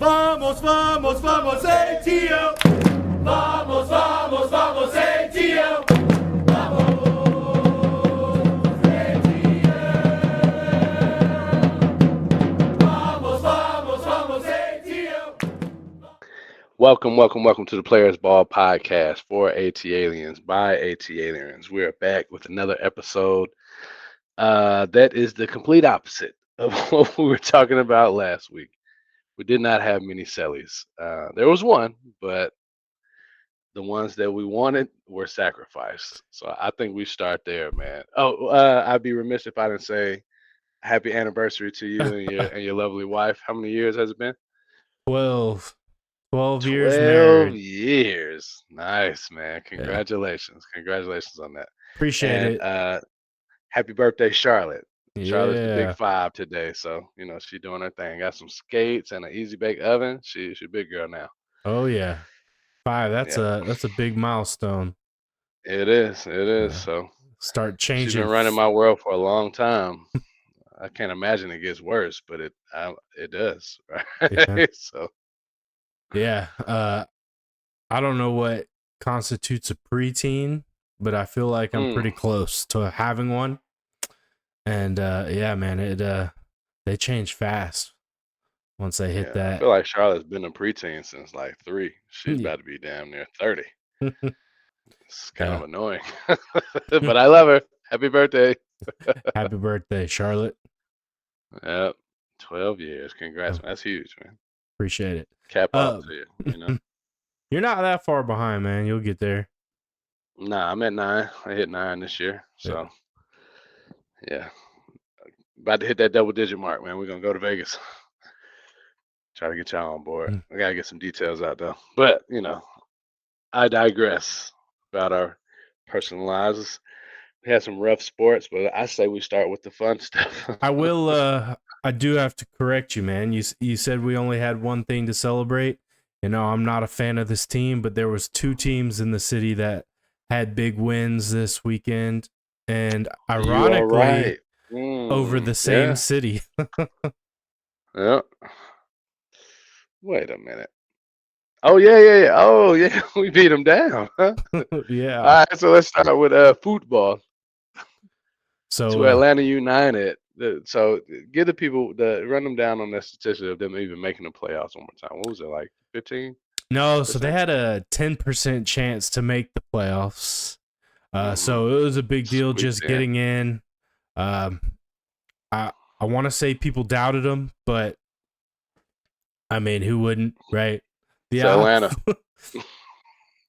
Vamos, vamos, vamos, ATL. Vamos, vamos, vamos, ATL. Vamos, ATL. Vamos, vamos, vamos, ATL. Welcome to the Players Ball Podcast for AT Aliens by AT Aliens. We are back with another episode that is the complete opposite of what we were talking about last week. We did not have many sellies. There was one, but the ones that we wanted were sacrificed. So I think we start there, man. Oh, I'd be remiss if I didn't say happy anniversary to you and your lovely wife. How many years has it been? 12 years 12 married. years. Nice, man. Congratulations. Congratulations on that. Appreciate And it. happy birthday, Charlotte. Charlotte's the Yeah. big 5 today, so she doing her thing. Got some skates and an easy bake oven. She's a big girl now. Oh yeah. 5. That's Yeah. a big milestone. It is. So Start she's changing. been running my world for a long time. I can't imagine it gets worse, but it does. Right? Yeah. So Yeah. I don't know what constitutes a preteen, but I feel like I'm pretty close to having one. And yeah, man, they change fast once they hit that. I feel like Charlotte's been a preteen since like 3. She's about to be damn near 30. It's kind of annoying, but I love her. Happy birthday. Happy birthday, Charlotte. Yep. 12 years. Congrats, man. That's huge, man. Appreciate it. Cap off to you, You're not that far behind, man. You'll get there. Nah, I'm at 9. I hit 9 this year. So, yeah. About to hit that double-digit mark, man. We're going to go to Vegas. Try to get y'all on board. I got to get some details out, though. But, I digress about our personal lives. We had some rough sports, but I say we start with the fun stuff. I do have to correct you, man. You said we only had one thing to celebrate. I'm not a fan of this team, but there was 2 teams in the city that had big wins this weekend, and ironically, over the same city. Yeah. Wait a minute. Oh yeah. Oh yeah, we beat them down. Huh? Yeah. All right, so let's start with football. So to Atlanta United. So give the people run them down on that statistic of them even making the playoffs one more time. What was it, like 15? No, so they had a 10% chance to make the playoffs. So it was a big deal just getting in. I want to say people doubted them, but I mean, who wouldn't, right? Atlanta.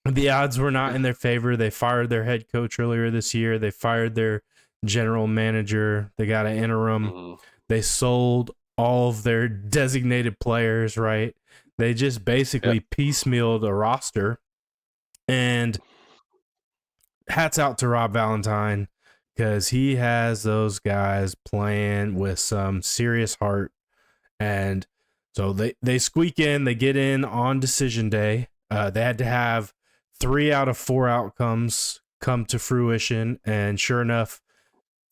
The odds were not in their favor. They fired their head coach earlier this year. They fired their general manager. They got an interim. They sold all of their designated players, right? They just basically piecemealed a roster. And hats out to Rob Valentine, because he has those guys playing with some serious heart. And so they squeak in, they get in on decision day. They had to have 3 out of 4 outcomes come to fruition. And sure enough,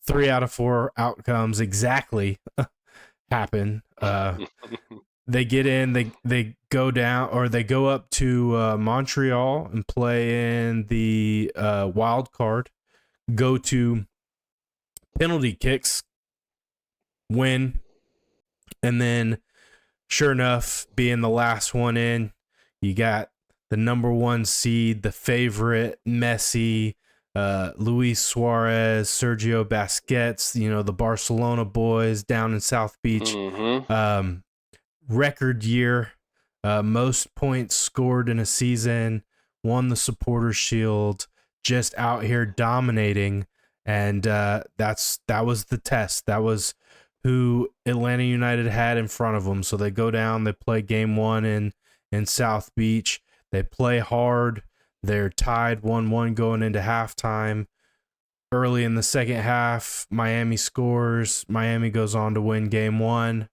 3 out of 4 outcomes exactly happen. They get in, they go down, or they go up to Montreal and play in the wild card, go to penalty kicks, win, and then sure enough, being the last one in, you got the number 1 seed, the favorite, Messi, Luis Suarez, Sergio Busquets, the Barcelona boys down in South Beach. Record year, most points scored in a season, won the Supporters Shield, just out here dominating. And that was the test. That was who Atlanta United had in front of them. So they go down, they play game 1 in South Beach. They play hard. They're tied 1-1 going into halftime. Early in the second half, Miami scores. Miami goes on to win game 1. They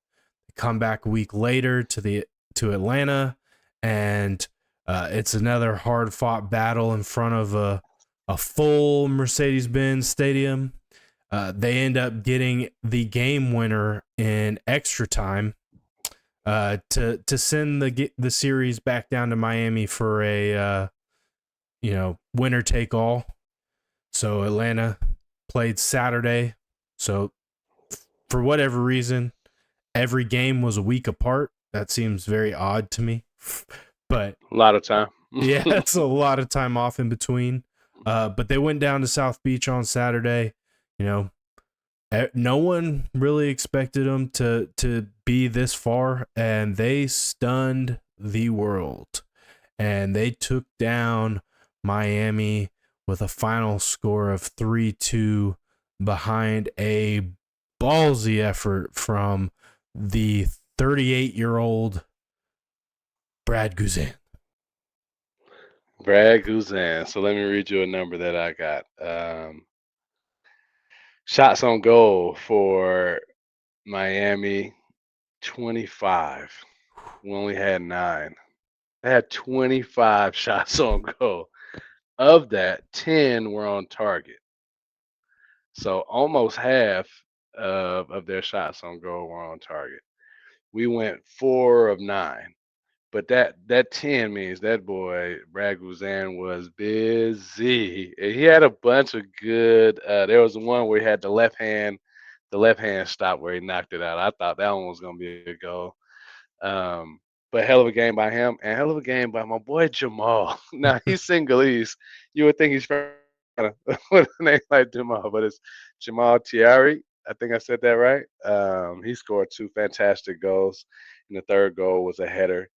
come back a week later to Atlanta, and it's another hard-fought battle in front of a full Mercedes-Benz stadium. They end up getting the game winner in extra time. to send the series back down to Miami for a winner take all. So Atlanta played Saturday. So for whatever reason, every game was a week apart. That seems very odd to me. But A lot of time. yeah, it's a lot of time off in between. But they went down to South Beach on Saturday. No one really expected them to be this far, and they stunned the world. And they took down Miami with a final score of 3-2 behind a ballsy effort from the 38-year-old Brad Guzan. Brad Guzan. So let me read you a number that I got. Shots on goal for Miami, 25. We only had 9. They had 25 shots on goal. Of that, 10 were on target. So almost half of their shots on goal were on target. We went 4 of 9. But that 10 means that boy Brad Guzan was busy. And he had a bunch of good. There was one where he had the left hand stop where he knocked it out. I thought that one was gonna be a goal. Um, but hell of a game by him, and hell of a game by my boy Jamal. Now he's Senegalese. You would think he's from with a name like Jamal, but it's Jamal Tiari. I think I said that right. He scored 2 fantastic goals, and the third goal was a header,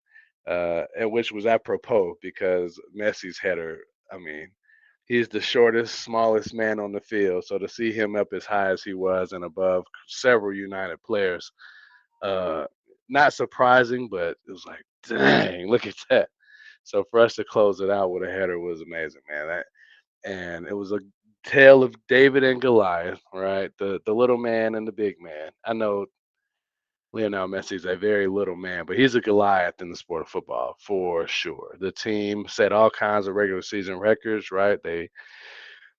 and which was apropos because Messi's header. I mean, he's the shortest, smallest man on the field. So to see him up as high as he was and above several United players, uh, not surprising, but it was like, dang, look at that. So for us to close it out with a header was amazing, man. And it was a tale of David and Goliath, right? The little man and the big man. I know Lionel Messi is a very little man, but he's a Goliath in the sport of football for sure. The team set all kinds of regular season records, right? They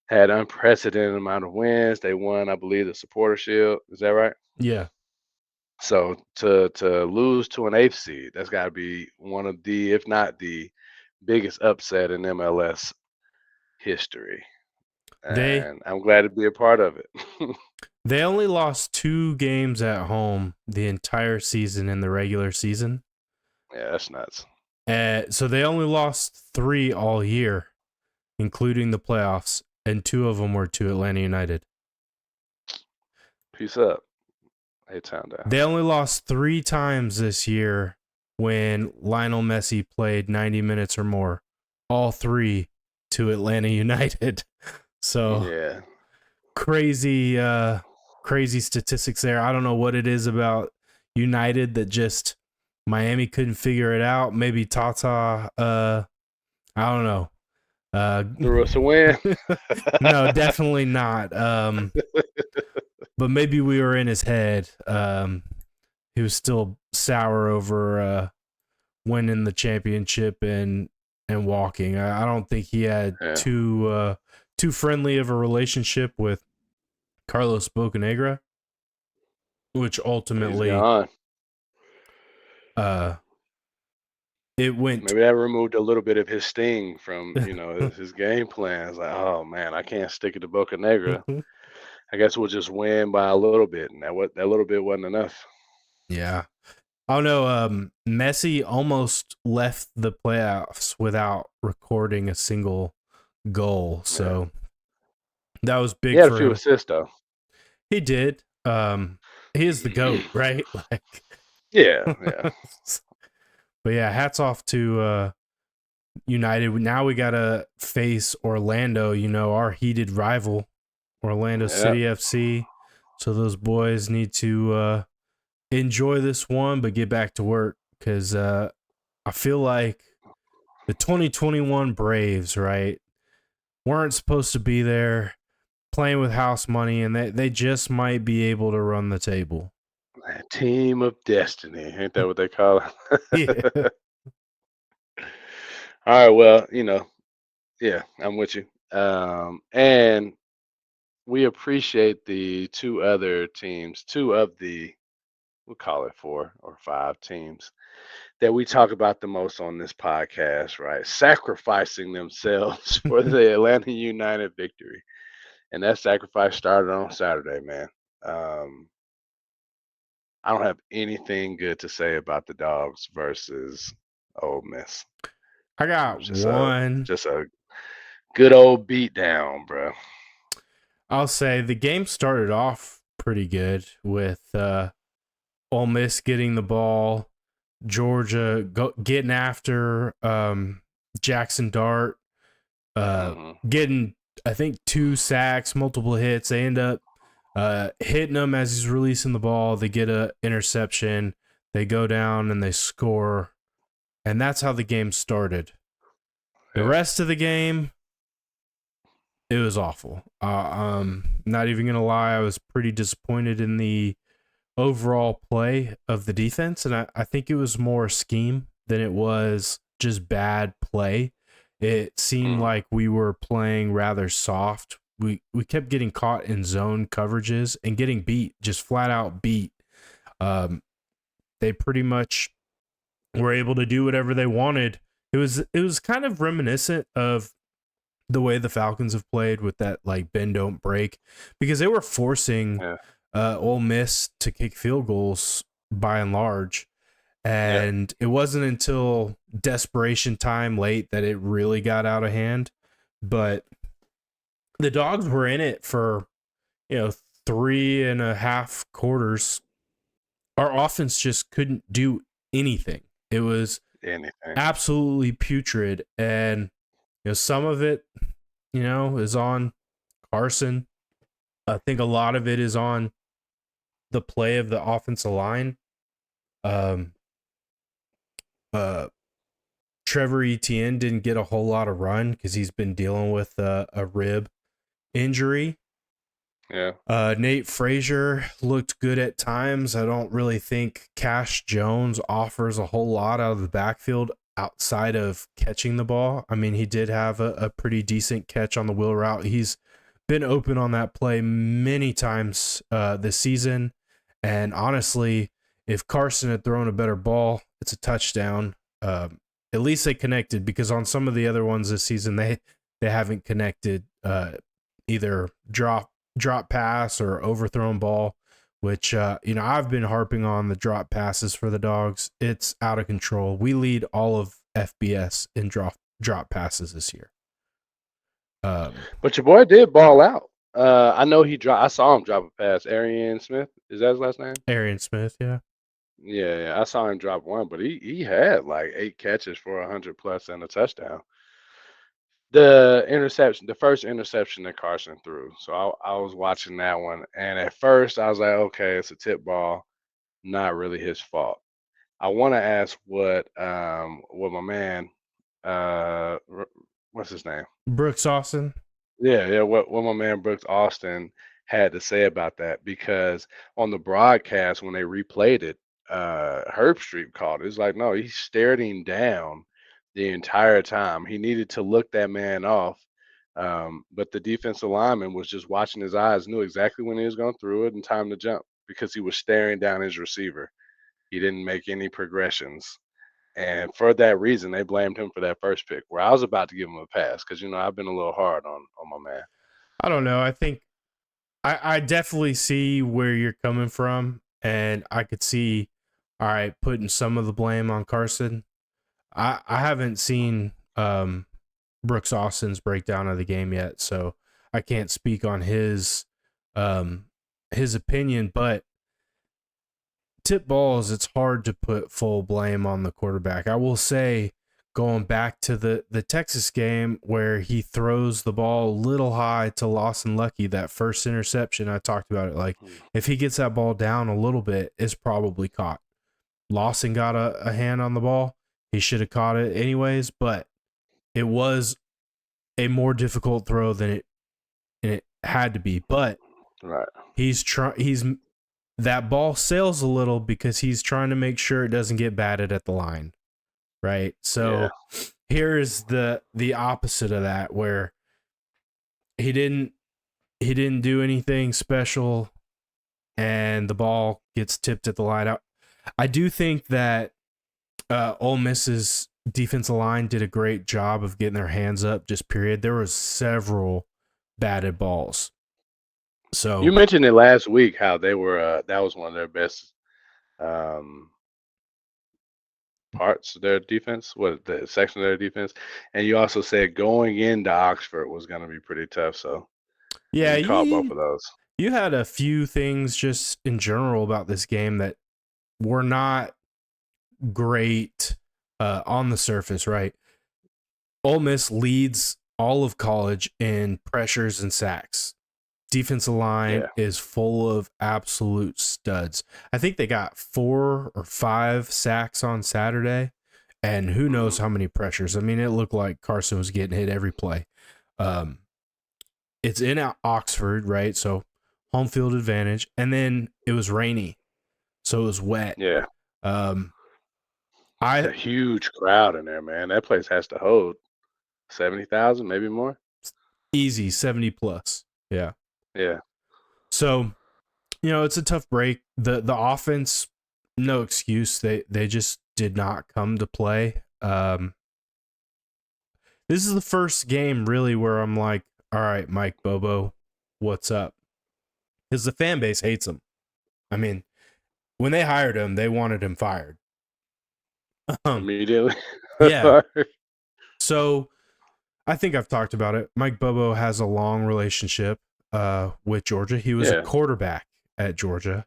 had unprecedented amount of wins. They won, I believe, the Supporter Shield. Is that right? Yeah. So to lose to an 8th seed, that's got to be one of the, if not the biggest upset in MLS history. They And I'm glad to be a part of it. they only lost 2 games at home the entire season in the regular season. Yeah, that's nuts. So they only lost 3 all year, including the playoffs, and 2 of them were to Atlanta United. Peace up. A-Town down. They only lost 3 times this year when Lionel Messi played 90 minutes or more. All 3 to Atlanta United. So Yeah. crazy statistics there. I don't know what it is about United that just Miami couldn't figure it out. Maybe Tata, I don't know. Threw us a win. No, definitely not. But maybe we were in his head. He was still sour over winning the championship and walking. I don't think he had too friendly of a relationship with Carlos Bocanegra, which ultimately it went. Maybe that removed a little bit of his sting from his game plan. It's like, oh man, I can't stick it to Bocanegra. I guess we'll just win by a little bit, and that little bit wasn't enough. Yeah. Oh no, Messi almost left the playoffs without recording a single goal. So that was big He had for a few him. assists though. He did. He is the GOAT, right? Like Yeah. But yeah, hats off to United. Now we gotta face Orlando, our heated rival, Orlando City FC. So those boys need to enjoy this one, but get back to work because I feel like the 2021 Braves, right, weren't supposed to be there playing with house money, and they just might be able to run the table. A team of destiny. Ain't that what they call it? Yeah. All right, well, yeah, I'm with you. And we appreciate the 2 other teams, 2 of the we'll call it 4 or 5 teams that we talk about the most on this podcast, right? Sacrificing themselves for the Atlanta United victory. And that sacrifice started on Saturday, man. Um, I don't have anything good to say about the Dogs versus Ole Miss. I got one. Just a good old beat down, bro. I'll say the game started off pretty good with Ole Miss getting the ball, Georgia getting after Jackson Dart, getting, I think, 2 sacks, multiple hits. They end up hitting him as he's releasing the ball. They get an interception. They go down and they score. And that's how the game started. The rest of the game, it was awful. Not even going to lie, I was pretty disappointed in the overall play of the defense. And I think it was more scheme than it was just bad play. It seemed like we were playing rather soft. We kept getting caught in zone coverages and getting beat, just flat out beat. They pretty much were able to do whatever they wanted. It was kind of reminiscent of the way the Falcons have played with that like bend don't break, because they were forcing Ole Miss to kick field goals by and large. And it wasn't until desperation time late that it really got out of hand. But the Dogs were in it for, 3.5 quarters. Our offense just couldn't do anything. It was absolutely putrid. And, some of it, is on Carson. I think a lot of it is on the play of the offensive line. Trevor Etienne didn't get a whole lot of run because he's been dealing with a rib injury. Nate Frazier looked good at times. I don't really think Cash Jones offers a whole lot out of the backfield outside of catching the ball. I mean, he did have a pretty decent catch on the wheel route. He's been open on that play many times this season. And honestly, if Carson had thrown a better ball, it's a touchdown. At least they connected, because on some of the other ones this season, they haven't connected either drop pass or overthrown ball, which, I've been harping on the drop passes for the Dogs. It's out of control. We lead all of FBS in drop passes this year. But your boy did ball out. I know I saw him drop a pass. Arian Smith, is that his last name? Arian Smith, yeah. Yeah, I saw him drop one, but he had like 8 catches for 100 plus and a touchdown. The first interception that Carson threw. So I was watching that one, and at first I was like, okay, it's a tip ball, not really his fault. I want to ask what my man, what's his name? Brooks Austin. Yeah, what my man Brooks Austin had to say about that, because on the broadcast when they replayed it, Herbstreit called it. It's like, no, he stared him down the entire time. He needed to look that man off. But the defensive lineman was just watching his eyes, knew exactly when he was going through it and time to jump, because he was staring down his receiver. He didn't make any progressions. And for that reason, they blamed him for that first pick, where I was about to give him a pass, because, I've been a little hard on my man. I don't know. I think I definitely see where you're coming from, and I could see, all right, putting some of the blame on Carson. I haven't seen Brooks Austin's breakdown of the game yet, so I can't speak on his opinion, but tip balls, it's hard to put full blame on the quarterback. I will say, going back to the Texas game where he throws the ball a little high to Lawson Lucky, that first interception, I talked about it. Like, if he gets that ball down a little bit, it's probably caught. Lawson got a hand on the ball. He should have caught it anyways, but it was a more difficult throw than it had to be. But right, that ball sails a little because he's trying to make sure it doesn't get batted at the line, right? So here's the opposite of that, where he didn't do anything special, and the ball gets tipped at the line. I do think that Ole Miss's defensive line did a great job of getting their hands up. Just period. There was several batted balls. So You mentioned it last week how they were that was one of their best parts of their defense, what the section of their defense, and you also said going into Oxford was going to be pretty tough. So yeah, you caught both you of those. you had a few things just in general about this game that were not great on the surface, right? Ole Miss leads all of college in pressures and sacks. Defensive line is full of absolute studs. I think they got 4 or 5 sacks on Saturday, and who knows how many pressures. I mean, it looked like Carson was getting hit every play. It's in Oxford, right? So home field advantage, and then it was rainy, so it was wet. Yeah. A huge crowd in there, man. That place has to hold 70,000, maybe more. Easy 70 plus. Yeah. Yeah. So, it's a tough break. The offense, no excuse. They just did not come to play. This is the first game really where I'm like, all right, Mike Bobo, what's up? Because the fan base hates him. I mean, when they hired him, they wanted him fired. Immediately. Yeah. So I think I've talked about it. Mike Bobo has a long relationship with Georgia. He was a quarterback at Georgia.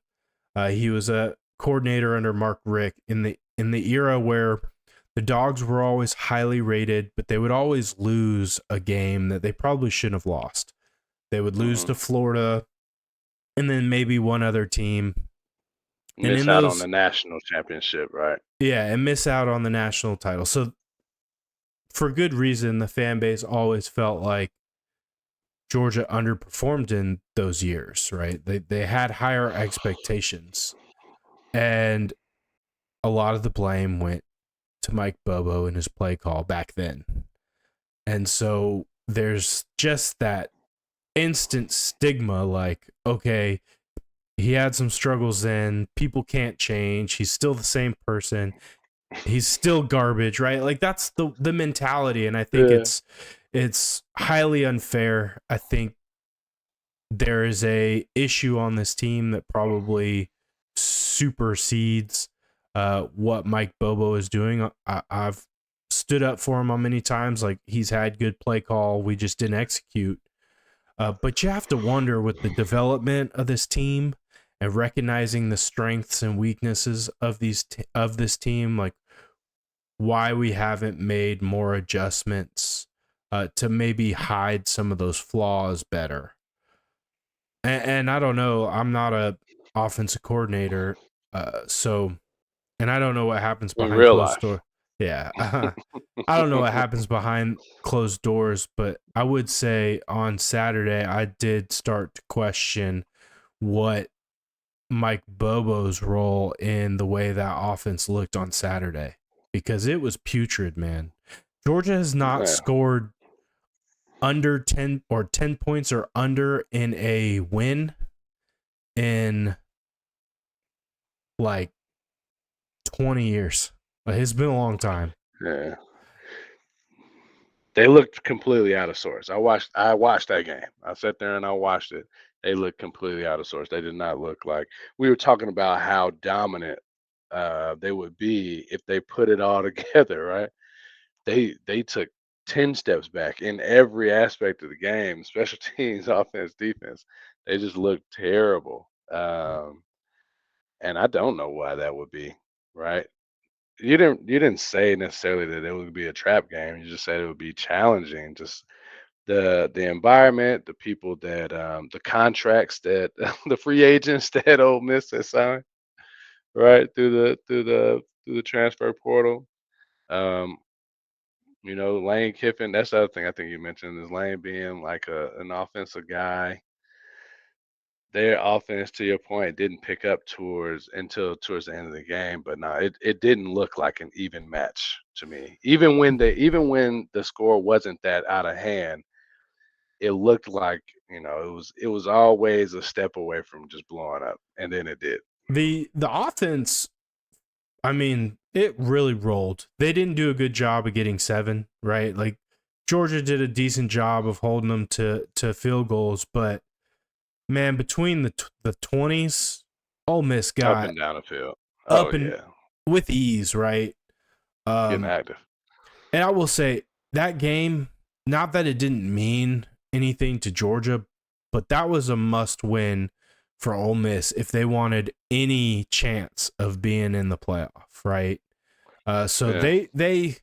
He was a coordinator under Mark Richt in the era where the Dogs were always highly rated, but they would always lose a game that they probably shouldn't have lost. They would lose to Florida and then maybe one other team. Miss out on the national championship, right? Yeah, and miss out on the national title. So for good reason, the fan base always felt like Georgia underperformed in those years, right? They had higher expectations. And a lot of the blame went to Mike Bobo and his play call back then. And so there's just that instant stigma like, okay, he had some struggles then. People can't change. He's still the same person. He's still garbage, right? Like that's the mentality. And I think it's highly unfair. I think there is a issue on this team that probably supersedes what Mike Bobo is doing. I've stood up for him on many times. Like he's had good play call. We just didn't execute. But you have to wonder with the development of this team and recognizing the strengths and weaknesses of this team, like why we haven't made more adjustments to maybe hide some of those flaws better. And I don't know. I'm not a offensive coordinator, so. And I don't know what happens behind closed doors. Yeah. I don't know what happens behind closed doors, but I would say on Saturday, I did start to question what Mike Bobo's role in the way that offense looked on Saturday because it was putrid, man. Georgia has not scored under 10 or 10 points or under in a win in like 20 years. It's been a long time. Yeah. They looked completely out of sorts. I watched that game. I sat there and I watched it. They looked completely out of sorts. They did not look like we were talking about how dominant they would be if they put it all together, right? They took 10 steps back in every aspect of the game, special teams, offense, defense. They just looked terrible. And I don't know why that would be, right? You didn't say necessarily that it would be a trap game. You just said it would be challenging. Just the environment, the people that the contracts that the free agents that Ole Miss has signed, right through the transfer portal. Lane Kiffin. That's the other thing I think you mentioned is Lane being like an offensive guy. Their offense, to your point, didn't pick up until towards the end of the game. But no, it didn't look like an even match to me. Even when the score wasn't that out of hand, it looked like, it was always a step away from just blowing up, and then it did. The offense, I mean, it really rolled. They didn't do a good job of getting 7, right? Like Georgia did a decent job of holding them to field goals, but man, between the 20s, Ole Miss Up got and down the field. Oh up and yeah, with ease, right? getting active. And I will say that game, not that it didn't mean anything to Georgia, but that was a must win for Ole Miss if they wanted any chance of being in the playoff, right? So Yeah.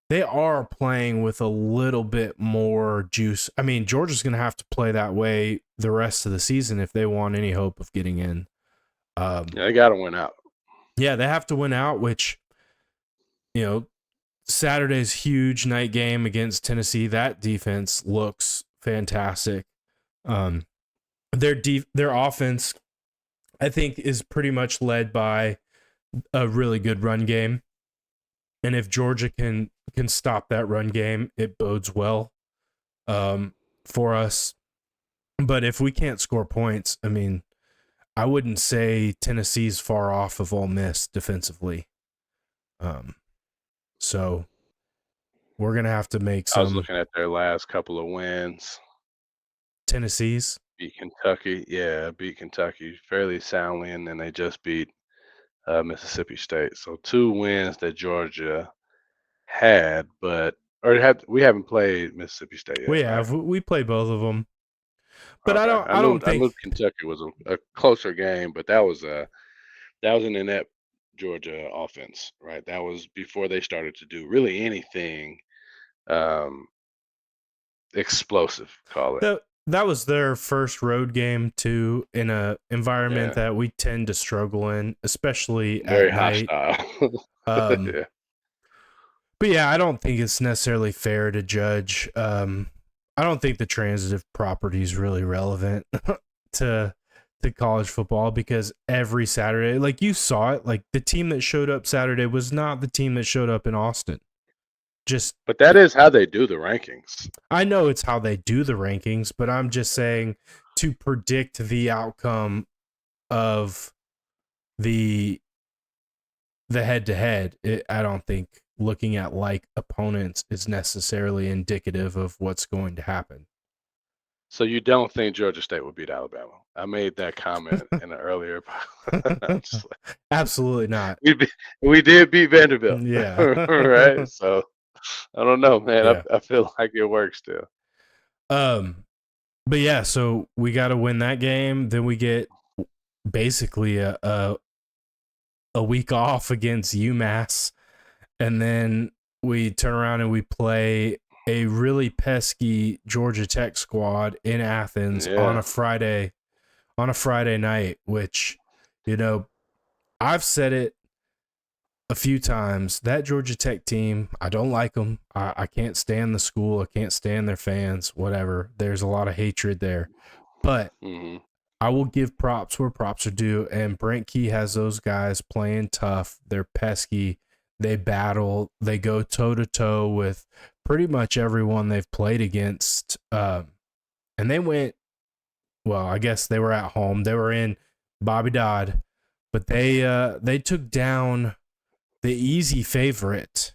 they are playing with a little bit more juice. I mean, Georgia's going to have to play that way the rest of the season if they want any hope of getting in. Yeah, they got to win out. Yeah, they have to win out, which, Saturday's huge night game against Tennessee. That defense looks fantastic. Their offense, I think, is pretty much led by a really good run game. And if Georgia can stop that run game, it bodes well for us. But if we can't score points, I mean, I wouldn't say Tennessee's far off of Ole Miss defensively. So we're gonna have to make I was some looking at their last couple of wins. Tennessee's. Beat Kentucky fairly soundly, and then they just beat Mississippi State. So 2 wins that Georgia had, we haven't played Mississippi State yet, right? We play both of them, but Okay, I don't I think knew Kentucky was a closer game, but that was an inept Georgia offense, right? That was before they started to do really anything um, explosive, call it. that was their first road game too, in a environment Yeah, that we tend to struggle in, especially very at night. hostile. Yeah. But yeah, I don't think it's necessarily fair to judge. I don't think the transitive property is really relevant to college football, because every Saturday, like you saw it, like the team that showed up Saturday was not the team that showed up in Austin. But that is how they do the rankings. I know it's how they do the rankings, but I'm just saying, to predict the outcome of the head to head, I don't think looking at like opponents is necessarily indicative of what's going to happen. So you don't think Georgia State would beat Alabama? I made that comment in an earlier. Absolutely not. We did beat Vanderbilt. Yeah. Right. So I don't know, man. Yeah. I feel like it works still. But yeah, so we got to win that game. Then we get basically a week off against UMass, and then we turn around and we play a really pesky Georgia Tech squad in Athens on a Friday night, which, I've said it a few times. That Georgia Tech team, I don't like them. I can't stand the school. I can't stand their fans, whatever. There's a lot of hatred there. But I will give props where props are due. And Brent Key has those guys playing tough. They're pesky. They battle. They go toe-to-toe with pretty much everyone they've played against. And they went, well, I guess they were at home. They were in Bobby Dodd. But they took down the easy favorite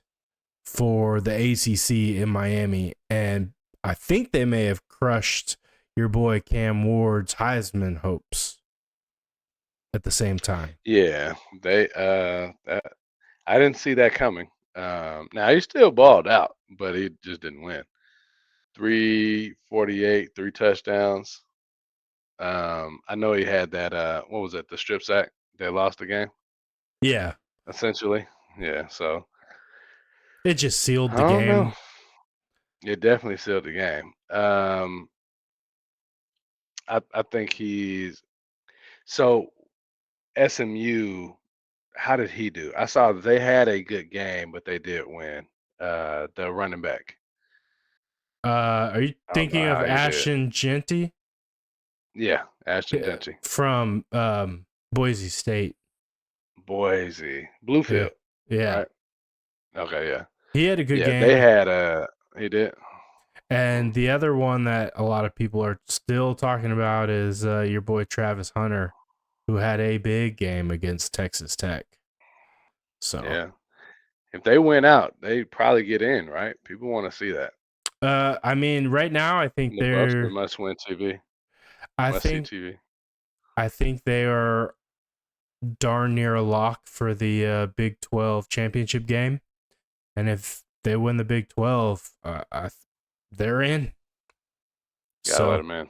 for the ACC in Miami, and I think they may have crushed your boy Cam Ward's Heisman hopes at the same time. Yeah, I didn't see that coming. Now he still balled out, but he just didn't win. 348, 3 touchdowns. I know he had that. What was it? The strip sack. They lost the game. Yeah, essentially. Yeah, so it just sealed I the don't game. know. It definitely sealed the game. I think he's so SMU. How did he do? I saw they had a good game, but they did win. The running back. Are you I don't know thinking of how he did. Ashton Genty? Yeah, Ashton Genty from Boise State. Boise, Bluefield. Yeah. Right? Okay, yeah. He had a good game. They had he did. And the other one that a lot of people are still talking about is your boy Travis Hunter, who had a big game against Texas Tech. So Yeah. If they win out, they probably get in, right? People want to see that. I mean, right now I think The Bucks are must-win TV, I must-see think TV. I think they are darn near a lock for the Big 12 championship game. And if they win the Big 12, they're in. Gotta let So, them in.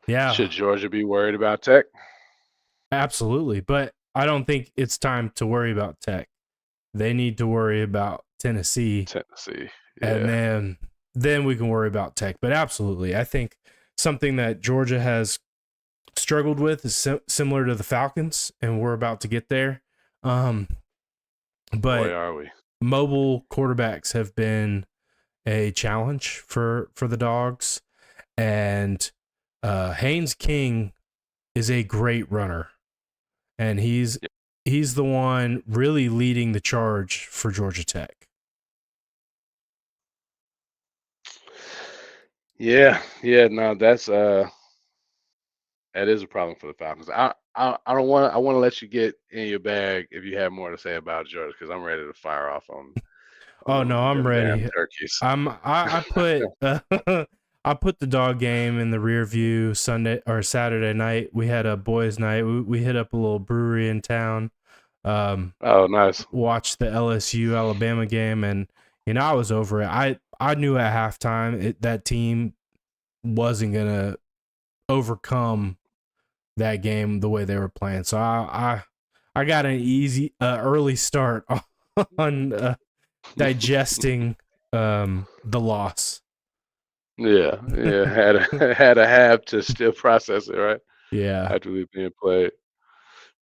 yeah, Should Georgia be worried about Tech? absolutely. But I don't think it's time to worry about Tech. They need to worry about Tennessee. Tennessee. And Yeah. then we can worry about Tech. But absolutely, I think something that Georgia has struggled with is similar to the Falcons, and we're about to get there. Boy, But are we. mobile quarterbacks have been a challenge for the Dogs, and Haynes King is a great runner, and he's the one really leading the charge for Georgia Tech. Yeah, no, that is a problem for the Falcons. I don't want I want to let you get in your bag if you have more to say about Georgia because I'm ready to fire off on Oh no, I'm them damn ready. turkeys. I put I put the dog game in the rear view Sunday or Saturday night. We had a boys' night. We hit up a little brewery in town. Oh, nice. Watched the LSU Alabama game, and I was over it. I knew at halftime that team wasn't gonna overcome that game the way they were playing. So I got an easy early start on digesting the loss. Yeah, had a have to still process it, right? Yeah. After we've been played.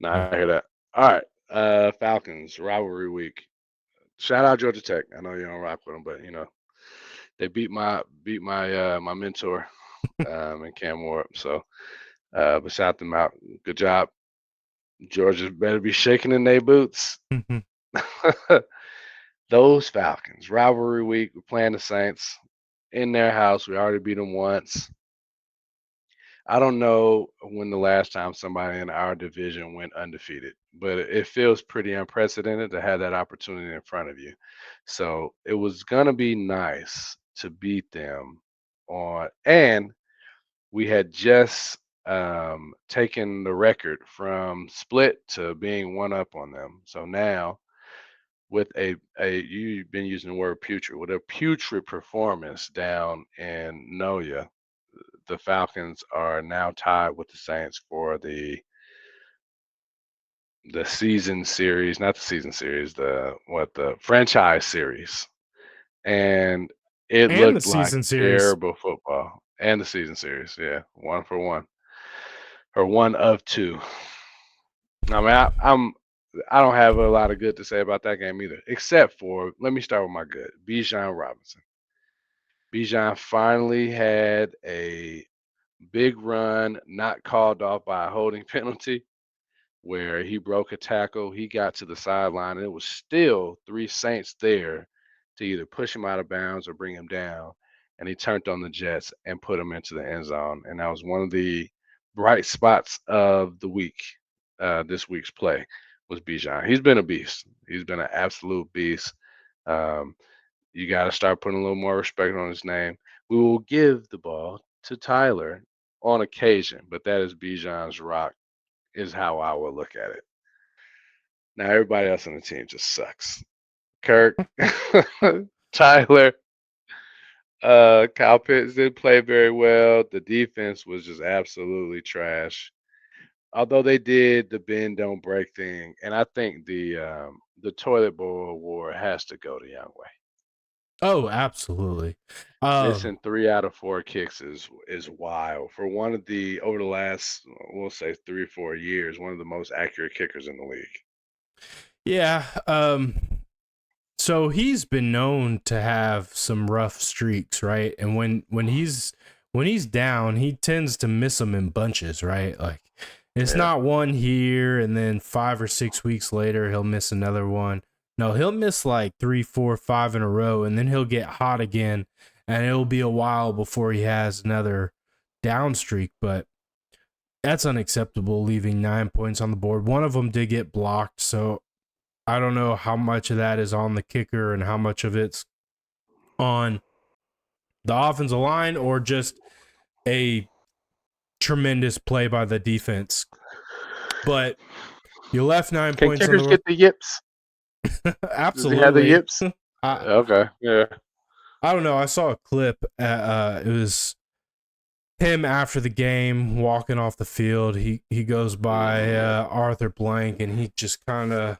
Nah, I hear that. All right, Falcons rivalry week. Shout out Georgia Tech. I know you don't rock with them, but they beat my mentor and Cam Ward. So, but shout them out. Good job. Georgia better be shaking in their boots. Those Falcons rivalry week. We're playing the Saints in their house. We already beat them once. I don't know when the last time somebody in our division went undefeated, but it feels pretty unprecedented to have that opportunity in front of you. So it was gonna be nice to beat them and we had just taken the record from split to being one up on them. So now with a you've been using the word putrid with a putrid performance down in Noya, the Falcons are now tied with the Saints for the season series, not the season series, the franchise series. And it And the looked like season series. terrible football. And the season series, yeah, 1-for-1 or one of two. I mean, I don't have a lot of good to say about that game either, except for let me start with my good. Bijan Robinson. Bijan finally had a big run, not called off by a holding penalty, where he broke a tackle. He got to the sideline, and it was still three Saints there to either push him out of bounds or bring him down. And he turned on the Jets and put him into the end zone. And that was one of the bright spots of the week. This week's play was Bijan. He's been a beast. He's been an absolute beast. Um, you got to start putting a little more respect on his name. We will give the ball to Tyler on occasion, but that is Bijan's rock, is how I will look at it. Now, everybody else on the team just sucks. Kirk, Tyler, Kyle Pitts didn't play very well. The defense was just absolutely trash. Although they did the bend don't break thing, and I think the toilet bowl award has to go to Youngway. Oh, absolutely. Missing 3 out of 4 kicks is wild for one of the over the last we'll say 3 or 4 years, one of the most accurate kickers in the league. Yeah. So he's been known to have some rough streaks, right? And when he's down, he tends to miss them in bunches, right? Like it's not one here and then 5 or 6 weeks later he'll miss another one. No, he'll miss like 3, 4, 5 in a row, and then he'll get hot again, and it'll be a while before he has another down streak, but that's unacceptable, leaving 9 points on the board. One of them did get blocked, so I don't know how much of that is on the kicker and how much of it's on the offensive line or just a tremendous play by the defense. But you left 9 Can points on kickers the get the yips? Absolutely. Does he have the yips? I, Okay, yeah. I don't know. I saw a clip. It was him after the game walking off the field. He goes by Arthur Blank, and he just kind of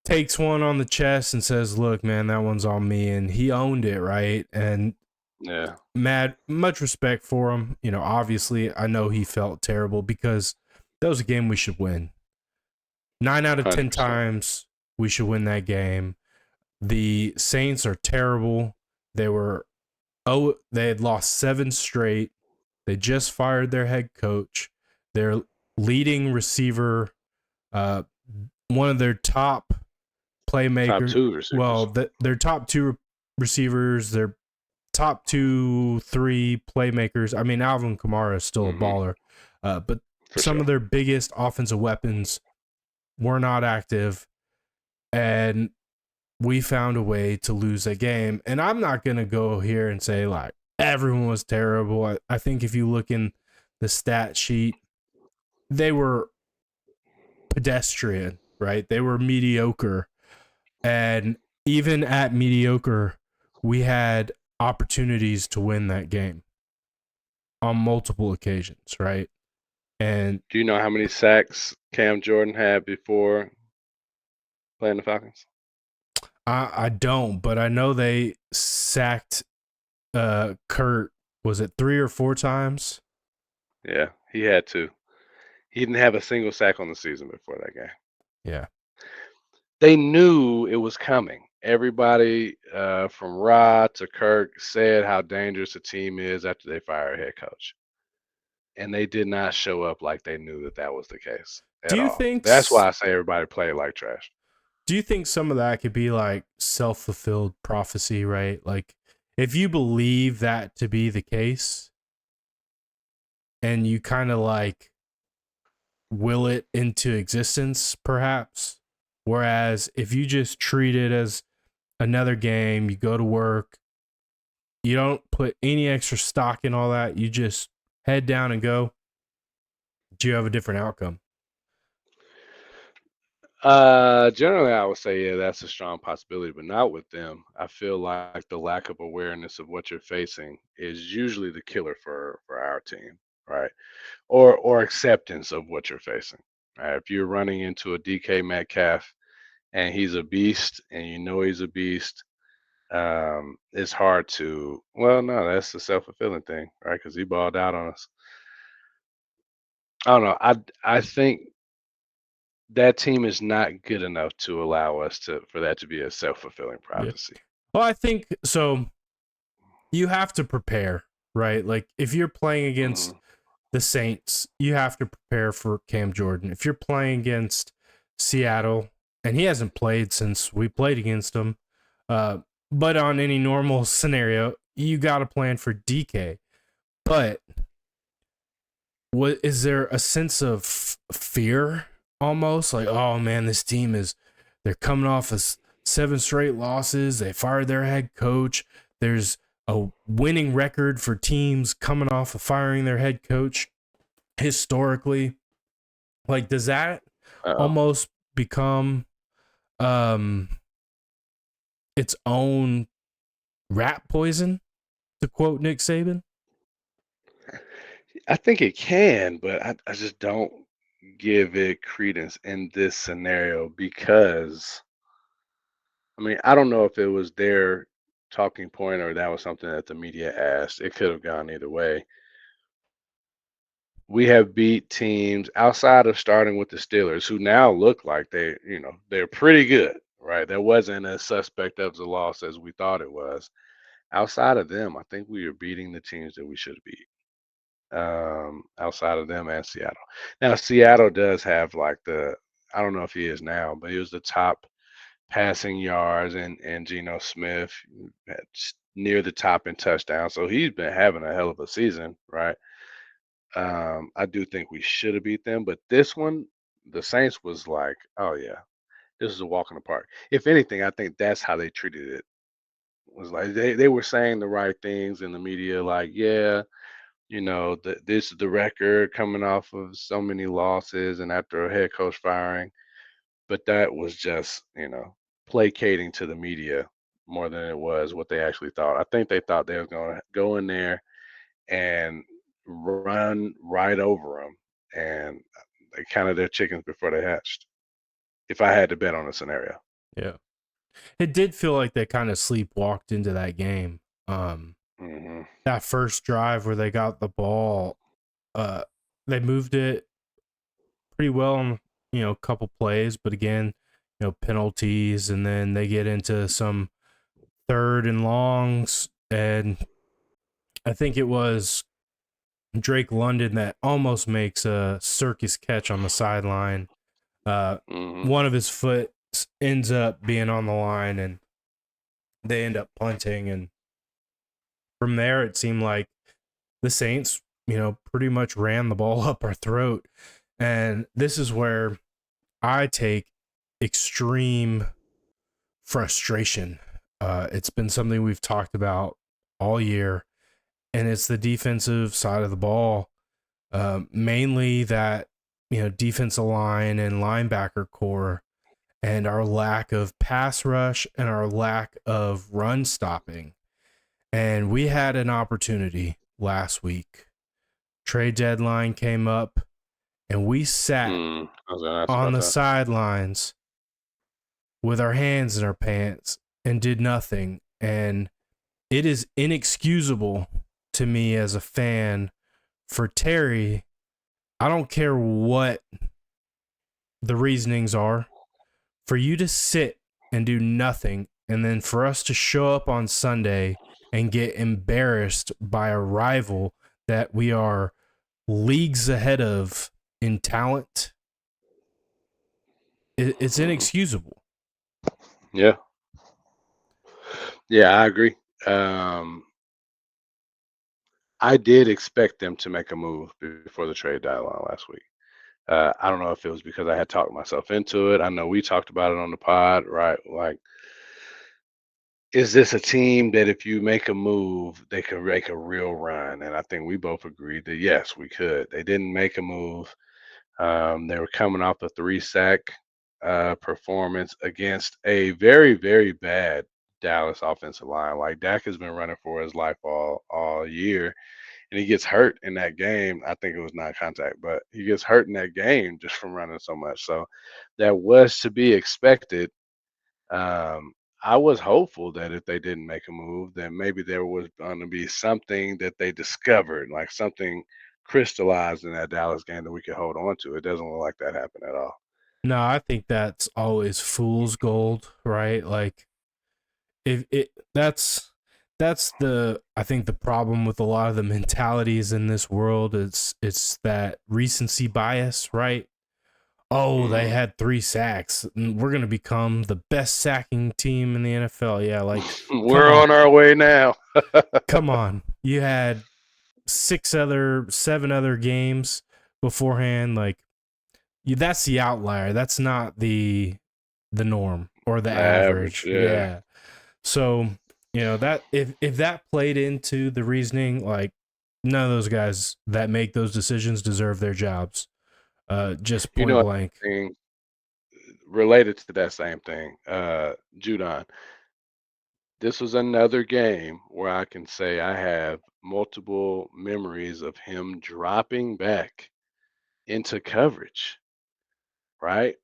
takes one on the chest and says, "Look, man, that one's on me." And he owned it, right? And Yeah. much respect for him. You know, obviously, I know he felt terrible because that was a game we should win. 9 out of 10 100%. times we should win that game. The Saints are terrible. They had lost 7 straight. They just fired their head coach. Their leading receiver, one of their top playmakers. Top 2 receivers. Well, their top 2 receivers, their top 2, 3 playmakers. I mean, Alvin Kamara is still a baller, but some of their biggest offensive weapons were not active, and we found a way to lose a game. And I'm not going to go here and say, like, everyone was terrible. I think if you look in the stat sheet, they were pedestrian, right? They were mediocre. And even at mediocre, we had opportunities to win that game on multiple occasions, right? And do you know how many sacks Cam Jordan had before playing the Falcons? I don't, but I know they sacked Kurt, was it 3 or 4 times? Yeah, he had 2. He didn't have a single sack on the season before that game. Yeah. They knew it was coming. Everybody from Rod to Kirk said how dangerous the team is after they fire a head coach. And they did not show up like they knew that was the case at all. That's why I say everybody played like trash. Do you think some of that could be like self-fulfilled prophecy, right? Like if you believe that to be the case and you kind of like will it into existence, perhaps, whereas if you just treat it as another game, you go to work, you don't put any extra stock in all that, you just head down and go, do you have a different outcome? Generally, I would say, yeah, that's a strong possibility, but not with them. I feel like the lack of awareness of what you're facing is usually the killer for our team, right? Or acceptance of what you're facing. Right? If you're running into a DK Metcalf and he's a beast, and you know he's a beast, it's hard to. Well, no, that's the self-fulfilling thing, right? Because he balled out on us. I don't know. I think that team is not good enough to allow us for that to be a self-fulfilling prophecy. Yeah. Well, I think so. You have to prepare, right? Like if you're playing against the Saints, you have to prepare for Cam Jordan. If you're playing against Seattle, and he hasn't played since we played against him, but on any normal scenario, you got to plan for DK. But what is there a sense of fear almost like, oh man, this team they're coming off of 7 straight losses. They fired their head coach. There's a winning record for teams coming off of firing their head coach historically. Like, does that almost become its own rat poison, to quote Nick Saban? I think it can, but I just don't give it credence in this scenario because, I mean, I don't know if it was their talking point or that was something that the media asked. It could have gone either way. We have beat teams outside of starting with the Steelers, who now look like they're pretty good, right? There wasn't as suspect of the loss as we thought it was. Outside of them, I think we are beating the teams that we should beat. Outside of them and Seattle. Now, Seattle does have I don't know if he is now, but he was the top passing yards, and Geno Smith near the top in touchdowns. So he's been having a hell of a season, right? I do think we should have beat them, but this one, the Saints was like, oh yeah, this is a walk in the park. If anything, I think that's how they treated it. Was like they were saying the right things in the media, like, yeah, this is the record coming off of so many losses and after a head coach firing. But that was just, placating to the media more than it was what they actually thought. I think they thought they were going to go in there and run right over them, and they counted their chickens before they hatched. If I had to bet on a scenario, Yeah. It did feel like they kind of sleepwalked into that game. hmm That first drive where they got the ball, they moved it pretty well on, a couple plays, but again, penalties, and then they get into some third and longs, and I think it was Drake London that almost makes a circus catch on the sideline. hmm One of his foot ends up being on the line, and they end up punting, and from there it seemed like the Saints, pretty much ran the ball up our throat. And this is where I take extreme frustration. It's been something we've talked about all year, and it's the defensive side of the ball, mainly that, defensive line and linebacker core, and our lack of pass rush and our lack of run stopping. And we had an opportunity last week. Trade deadline came up, and we sat I was going to ask on about the that. sidelines with our hands in our pants and did nothing. And it is inexcusable to me as a fan for Terry. I don't care what the reasonings are, for you to sit and do nothing, and then for us to show up on Sunday and get embarrassed by a rival that we are leagues ahead of in talent. It's hmm inexcusable. Yeah, yeah, I agree. Um, I did expect them to make a move before the trade deadline last week. I don't know if it was because I had talked myself into it. I know we talked about it on the pod, right? Like, is this a team that if you make a move, they could make a real run? And I think we both agreed that yes, we could. They didn't make a move. They were coming off a three-sack performance against a very, very bad Dallas offensive line. Like Dak has been running for his life all year, and he gets hurt in that game. I think it was non-contact, but he gets hurt in that game just from running so much. So that was to be expected. Um, I was hopeful that if they didn't make a move, then maybe there was going to be something that they discovered, like something crystallized in that Dallas game that we could hold on to. It doesn't look like that happened at all. No, I think that's always fool's gold, right? Like if it that's the I think the problem with a lot of the mentalities in this world is it's that recency bias, right? Oh, they hmm had 3 sacks. We're going to become the best sacking team in the NFL. Yeah, like come We're on. on our way now. Come on. You had 7 other games beforehand, like that's the outlier. That's not the norm or the Average, average. yeah. Yeah. So, that if that played into the reasoning, like none of those guys that make those decisions deserve their jobs. Just You point know, blank. thing related to that same thing, Judon. This was another game where I can say I have multiple memories of him dropping back into coverage, right?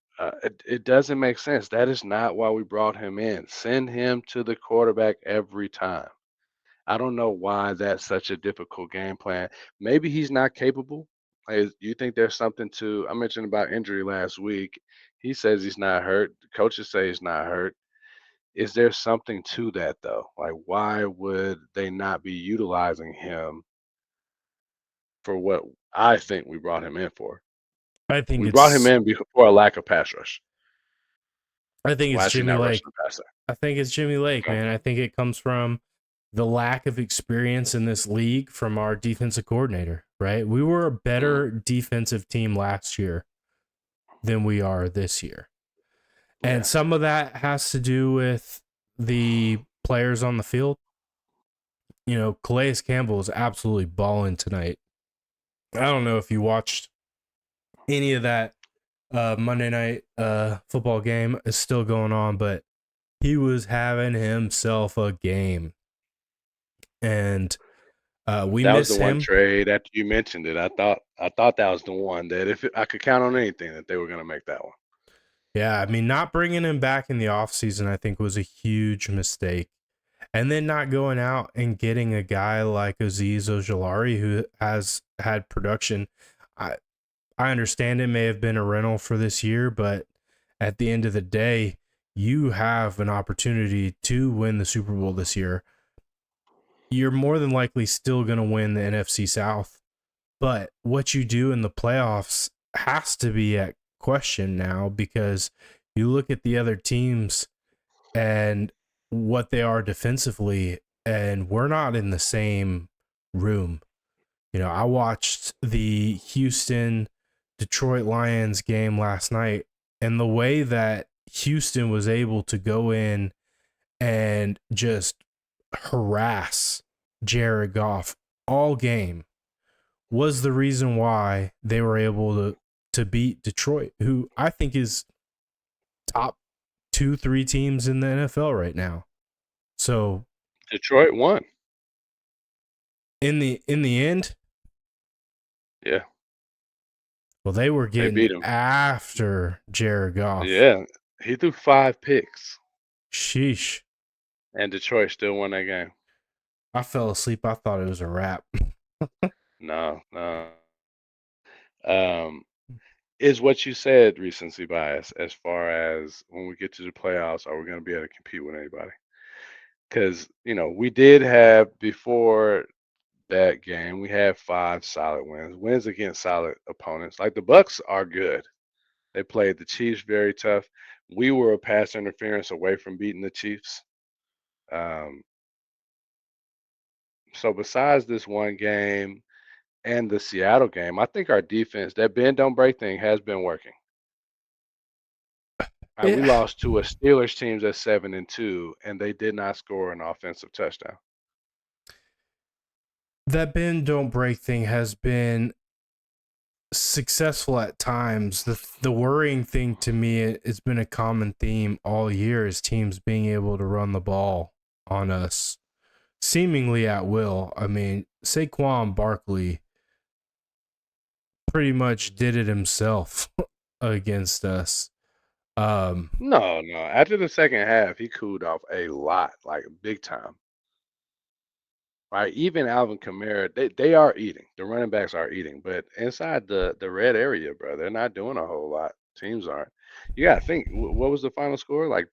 It doesn't make sense. That is not why we brought him in. Send him to the quarterback every time. I don't know why that's such a difficult game plan. Maybe he's not capable. You think there's something to? I mentioned about injury last week. He says he's not hurt. The coaches say he's not hurt. Is there something to that though? Like, why would they not be utilizing him for what I think we brought him in for? I think We brought him it's in for a lack of pass rush. I think Why it's is he Jimmy not Lake. rushing the passer? I think it's Jimmy Lake, Okay. man. I think it comes from the lack of experience in this league from our defensive coordinator, right? We were a better defensive team last year than we are this year. And Yeah. some of that has to do with the players on the field. You know, Calais Campbell is absolutely balling tonight. I don't know if you watched any of that Monday night football game. Is still going on, but he was having himself a game. And we That was the miss one him. trade after you mentioned it. I thought that was the one that if I could count on anything that they were going to make that one. Yeah, I mean, not bringing him back in the offseason, I think, was a huge mistake. And then not going out and getting a guy like Aziz Ojolari who has had production. I understand it may have been a rental for this year, but at the end of the day, you have an opportunity to win the Super Bowl this year. You're more than likely still going to win the NFC South. But what you do in the playoffs has to be at question now because you look at the other teams and what they are defensively, and we're not in the same room. You know, I watched the Houston Detroit Lions game last night, and the way that Houston was able to go in and just harass Jared Goff all game was the reason why they were able to beat Detroit, who I think is top 2-3 teams in the NFL right now. So Detroit won. in the end, Yeah. well, they were They getting beat him. after Jared Goff. Yeah. He threw 5 picks, Sheesh. and Detroit still won that game. I fell asleep. I thought it was a wrap. No. Is what you said recency bias as far as when we get to the playoffs, are we going to be able to compete with anybody? Because, we did have before that game, we had 5 solid wins against solid opponents. Like the Bucks are good. They played the Chiefs very tough. We were a pass interference away from beating the Chiefs. Um, so besides this one game and the Seattle game, I think our defense, that bend don't break thing, has been working. We Yeah. lost to a Steelers team that's 7-2, and they did not score an offensive touchdown. That bend don't break thing has been successful at times. The worrying thing to me, it's been a common theme all year, is teams being able to run the ball on us seemingly at will. I mean, Saquon Barkley pretty much did it himself against us. No. After the second half, he cooled off a lot, like big time. Right? Even Alvin Kamara, they are eating. The running backs are eating, but inside the red area, bro, they're not doing a whole lot. Teams aren't. You got to think. What was the final score? Like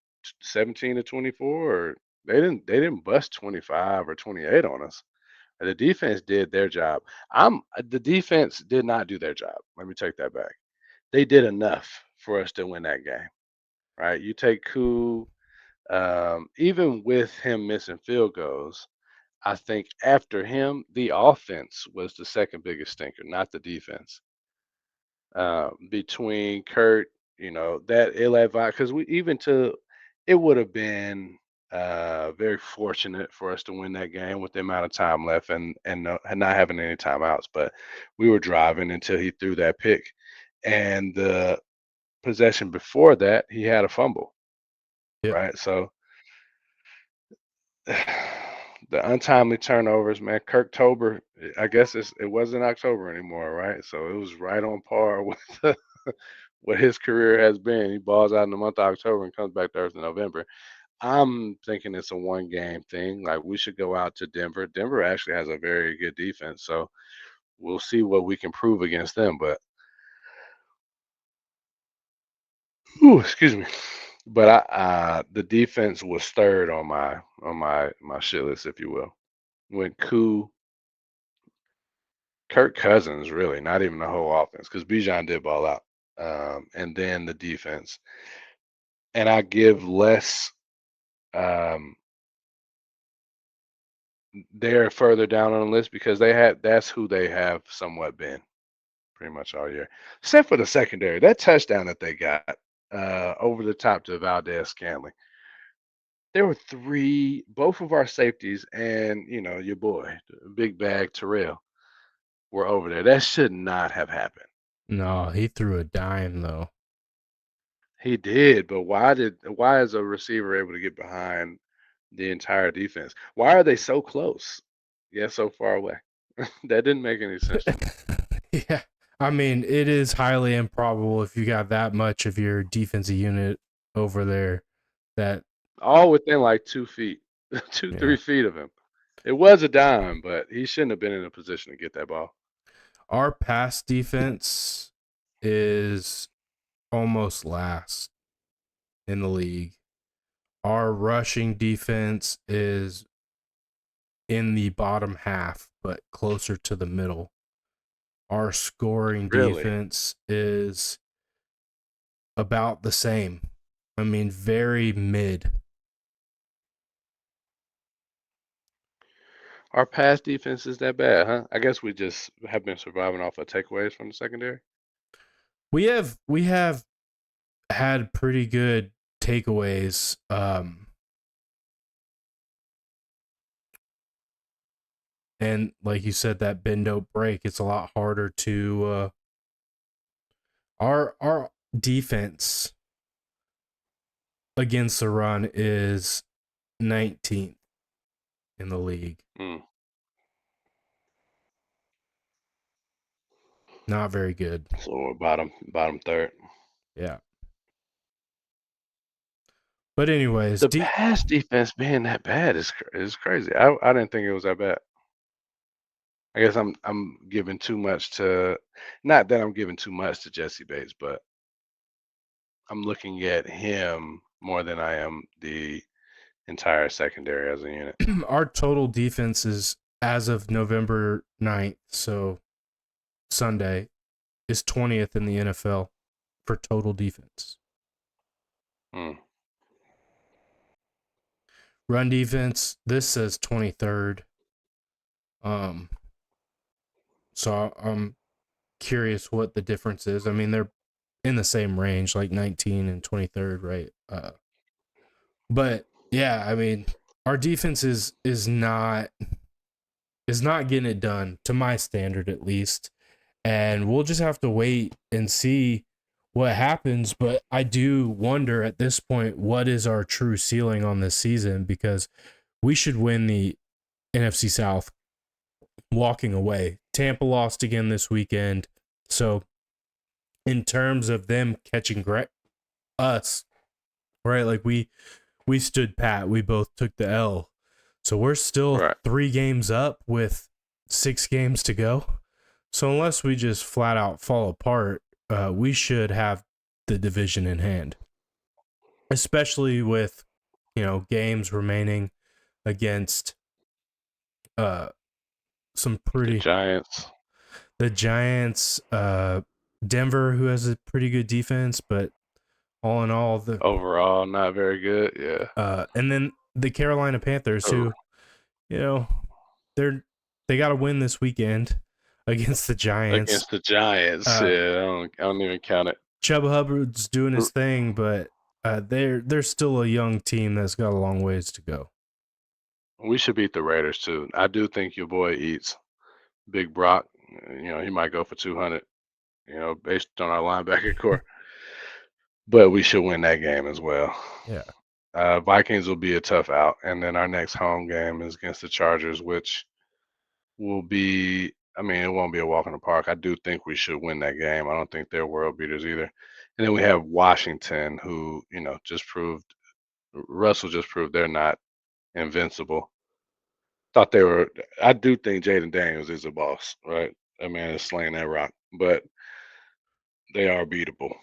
17-24, or they didn't bust 25 or 28 on us. The defense did their job. The defense did not do their job. Let me take that back. They did enough for us to win that game. Right? You take Koo, even with him missing field goals. I think after him, the offense was the second biggest stinker, not the defense. Between Kurt, that Eli because it would have been very fortunate for us to win that game with the amount of time left and not having any timeouts. But we were driving until he threw that pick, and the possession before that, he had a fumble. Yep. Right, so the untimely turnovers, man. Kirktober, I guess it wasn't October anymore, right? So it was right on par with what his career has been. He balls out in the month of October and comes back Thursday, November. I'm thinking it's a one game thing. Like we should go out to Denver. Denver actually has a very good defense, so we'll see what we can prove against them. But excuse me. But the defense was third on my shit list, if you will. When Kirk Cousins, really, not even the whole offense, because Bijan did ball out. And then the defense. and I give less. Um, they're further down on the list because that's who they have somewhat been pretty much all year, except for the secondary. That touchdown that they got over the top to Valdez Scanlon. There were both of our safeties and your boy, big bag Terrell, were over there. That should not have happened. No, he threw a dime though. He did, but why is a receiver able to get behind the entire defense? Why are they so close yet so far away? That didn't make any sense to me. Yeah. I mean, it is highly improbable if you got that much of your defensive unit over there that All within like 2 feet, yeah. 3 feet of him. It was a dime, but he shouldn't have been in a position to get that ball. Our pass defense is almost last in the league. Our rushing defense is in the bottom half, but closer to the middle. Our scoring Really? defense is about the same. I mean, very mid. Our pass defense is that bad, huh? I guess we just have been surviving off of takeaways from the secondary. We have had pretty good takeaways. And like you said, that bend don't break. It's a lot harder to our defense against the run is 19th in the league. Mm. Not very good. So we're bottom third. Yeah. But anyways, The pass defense being that bad is crazy. I didn't think it was that bad. I guess I'm giving too much to, not that I'm giving too much to Jesse Bates, but I'm looking at him more than I am the entire secondary as a unit. our total defense is, as of November 9th, so Sunday, is 20th in the NFL for total defense. Mm. Run defense, this says 23rd. So I'm curious what the difference is. I mean, they're in the same range, like 19 and 23rd, right? But yeah, I mean, our defense is not getting it done to my standard, at least. And we'll just have to wait and see what happens. But I do wonder at this point, what is our true ceiling on this season? Because we should win the NFC South walking away. Tampa lost again this weekend. So in terms of them catching us, right? Like we stood pat. We both took the L. So we're still Right. 3 games up with 6 games to go. So unless we just flat out fall apart, we should have the division in hand. Especially with, games remaining against some pretty The Giants, Denver, who has a pretty good defense, but all in all, overall not very good. Yeah. And then the Carolina Panthers, who, they got to win this weekend against the Giants. Against the Giants, yeah, I don't even count it. Chuba Hubbard's doing his thing, but they're still a young team that's got a long ways to go. We should beat the Raiders too. I do think your boy eats. Big Brock, he might go for 200, based on our linebacker core. But we should win that game as well. Yeah. Vikings will be a tough out, and then our next home game is against the Chargers, which will be. I mean, it won't be a walk in the park. I do think we should win that game. I don't think they're world beaters either. And then we have Washington, who Russell just proved they're not invincible. Thought they were. I do think Jaden Daniels is a boss, right? That man is slaying that rock, but they are beatable.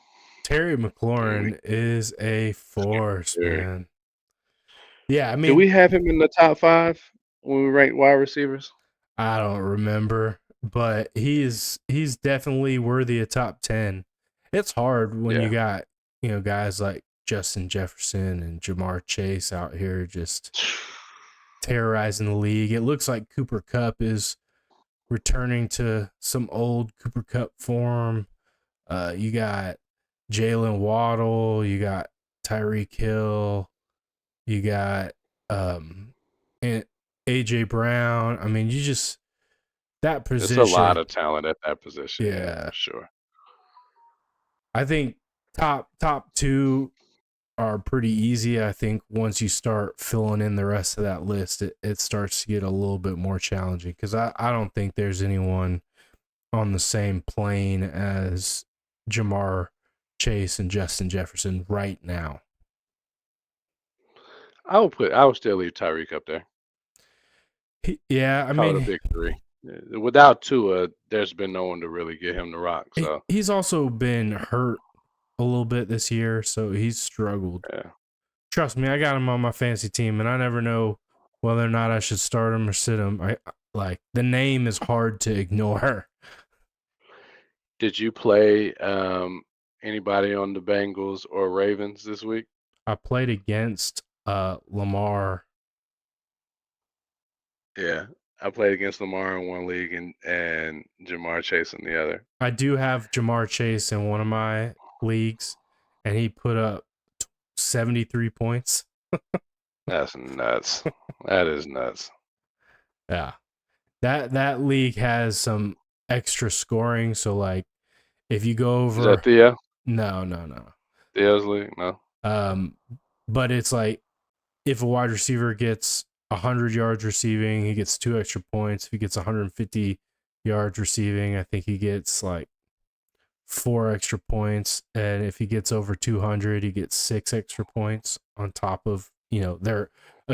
Terry McLaurin is a force, man. Yeah, I mean, do we have him in the top 5 when we rank wide receivers? I don't remember, but he's definitely worthy of top 10. It's hard when you got, guys like Justin Jefferson and Jamar Chase out here just terrorizing the league. It looks like Cooper Kupp is returning to some old Cooper Kupp form. You got Jalen Waddle, you got Tyreek Hill, you got and AJ Brown. I mean, you just that position. There's a lot of talent at that position. Yeah, for sure. I think top two are pretty easy. I think once you start filling in the rest of that list, it starts to get a little bit more challenging because I don't think there's anyone on the same plane as Jamar Chase and Justin Jefferson right now. I would still leave Tyreek up there. Yeah, I Call it mean, a big three. Without Tua, there's been no one to really get him the rock. So he's also been hurt a little bit this year, so he's struggled. yeah. Trust me, I got him on my fantasy team, and I never know whether or not I should start him or sit him. I like the name is hard to ignore. Did you play anybody on the Bengals or Ravens this week? I played against Lamar. Yeah, I played against Lamar in one league and Jamar Chase in the other. I do have Jamar Chase in one of my leagues, and he put up 73 points. That's nuts. That is nuts. Yeah. That league has some extra scoring, so like if you go over Is that Theo? No. Theo's league? No. But it's like if a wide receiver gets 100 yards receiving, he gets 2 extra points. If he gets 150 yards receiving, I think he gets like 4 extra points. And if he gets over 200, he gets 6 extra points on top of, they're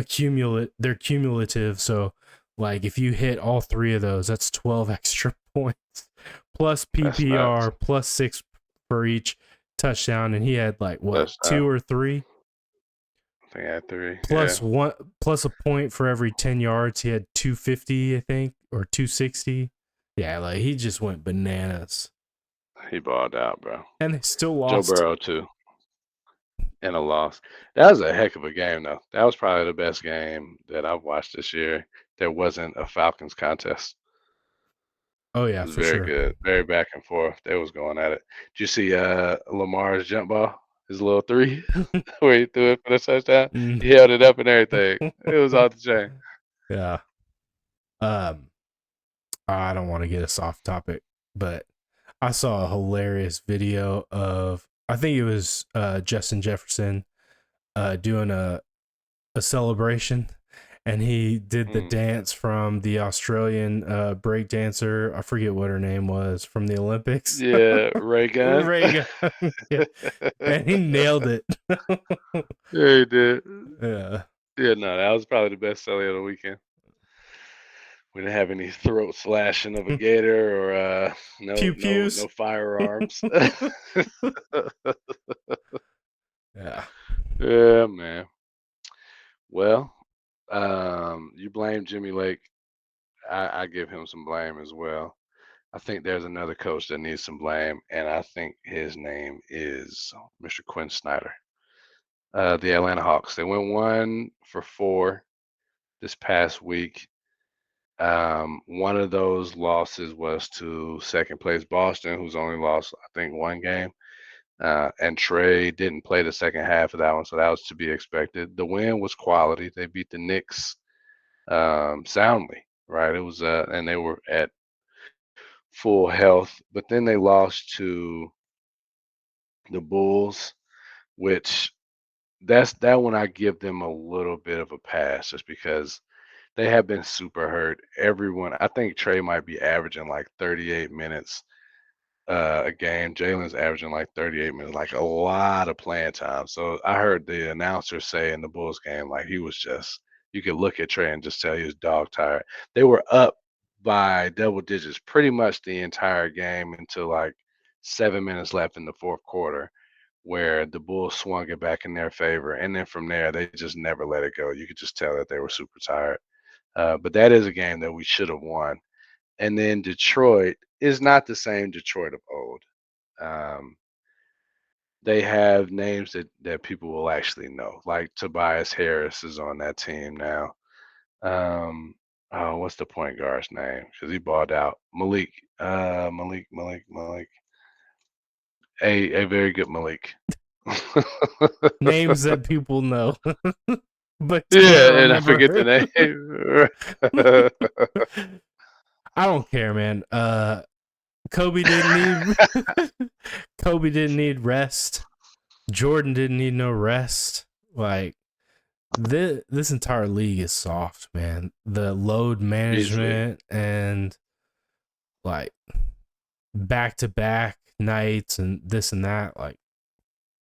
cumulative. So like if you hit all 3 of those, that's 12 extra points plus PPR plus 6 for each touchdown. And he had like what, 2 or 3? I think I had 3. Plus one, plus a point for every 10 yards. He had 250, I think, or 260. Yeah, like he just went bananas. He balled out, bro. And they still lost. Joe Burrow too. And a loss. That was a heck of a game, though. That was probably the best game that I've watched this year. There wasn't a Falcons contest. Oh yeah, it was for very sure. good, very back and forth. They was going at it. Did you see Lamar's jump ball, his little 3, where he threw it for the touchdown? He held it up and everything. It was off the chain. Yeah. I don't want to get us off topic, but I saw a hilarious video of, I think it was Justin Jefferson doing a celebration, and he did the dance from the Australian break dancer. I forget what her name was from the Olympics. Yeah, Reagan. Reagan. Yeah. And he nailed it. Yeah, he did. Yeah. Yeah, no, that was probably the best selling of the weekend. We didn't have any throat slashing of a gator or no firearms. Yeah. Yeah, man. Well, you blame Jimmy Lake. I give him some blame as well. I think there's another coach that needs some blame, and I think his name is Mr. Quinn Snyder. The Atlanta Hawks. They went 1 for 4 this past week. One of those losses was to second place Boston, who's only lost, I think, 1 game. And Trey didn't play the second half of that one, so that was to be expected. The win was quality. They beat the Knicks soundly, right? It was, and they were at full health, but then they lost to the Bulls, which that one I give them a little bit of a pass just because they have been super hurt. Everyone, I think Trey might be averaging like 38 minutes a game. Jalen's averaging like 38 minutes, like a lot of playing time. So I heard the announcer say in the Bulls game, like he was just, you could look at Trey and just tell he was dog tired. They were up by double digits pretty much the entire game until like 7 minutes left in the fourth quarter, where the Bulls swung it back in their favor. And then from there, they just never let it go. You could just tell that they were super tired. But that is a game that we should have won. And then Detroit is not the same Detroit of old. they have names that people will actually know. Like Tobias Harris is on that team now. Um, oh, what's the point guard's name? Because he balled out. Malik. A very good Malik. Names that people know, but can't Yeah, and I forget remember. the name. I don't care, man. Kobe didn't need Kobe didn't need rest. Jordan didn't need no rest. Like this entire league is soft, man. The load Easily. management and like back to back nights and this and that, like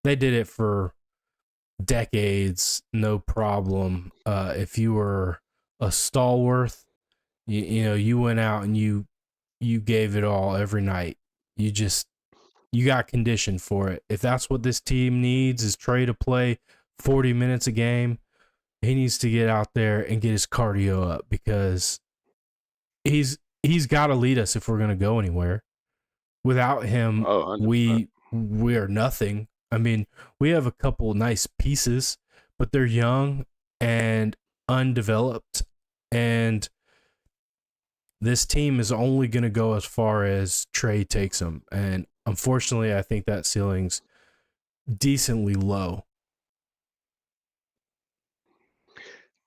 they did it for decades, no problem. If you were a stalwart, you know, you went out and you gave it all every night. You got conditioned for it. If that's what this team needs is Trey to play 40 minutes a game, he needs to get out there and get his cardio up because he's got to lead us if we're going to go anywhere. Without him, Oh, 100%. we are nothing. I mean, we have a couple nice pieces, but they're young and undeveloped, and this team is only going to go as far as Trey takes them. And unfortunately, I think that ceiling's decently low.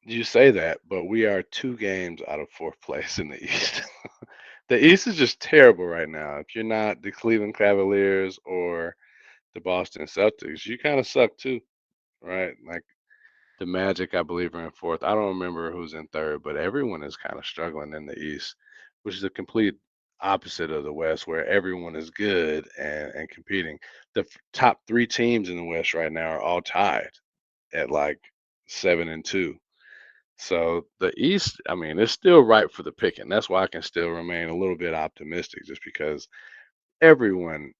You say that, but we are 2 games out of fourth place in the East. The East is just terrible right now. If you're not the Cleveland Cavaliers or the Boston Celtics, you kind of suck too, right? Like the Magic, I believe, are in fourth. I don't remember who's in third, but everyone is kind of struggling in the East, which is a complete opposite of the West, where everyone is good and competing. The top 3 teams in the West right now are all tied at like 7-2. So the East, I mean, it's still ripe for the picking. That's why I can still remain a little bit optimistic, just because everyone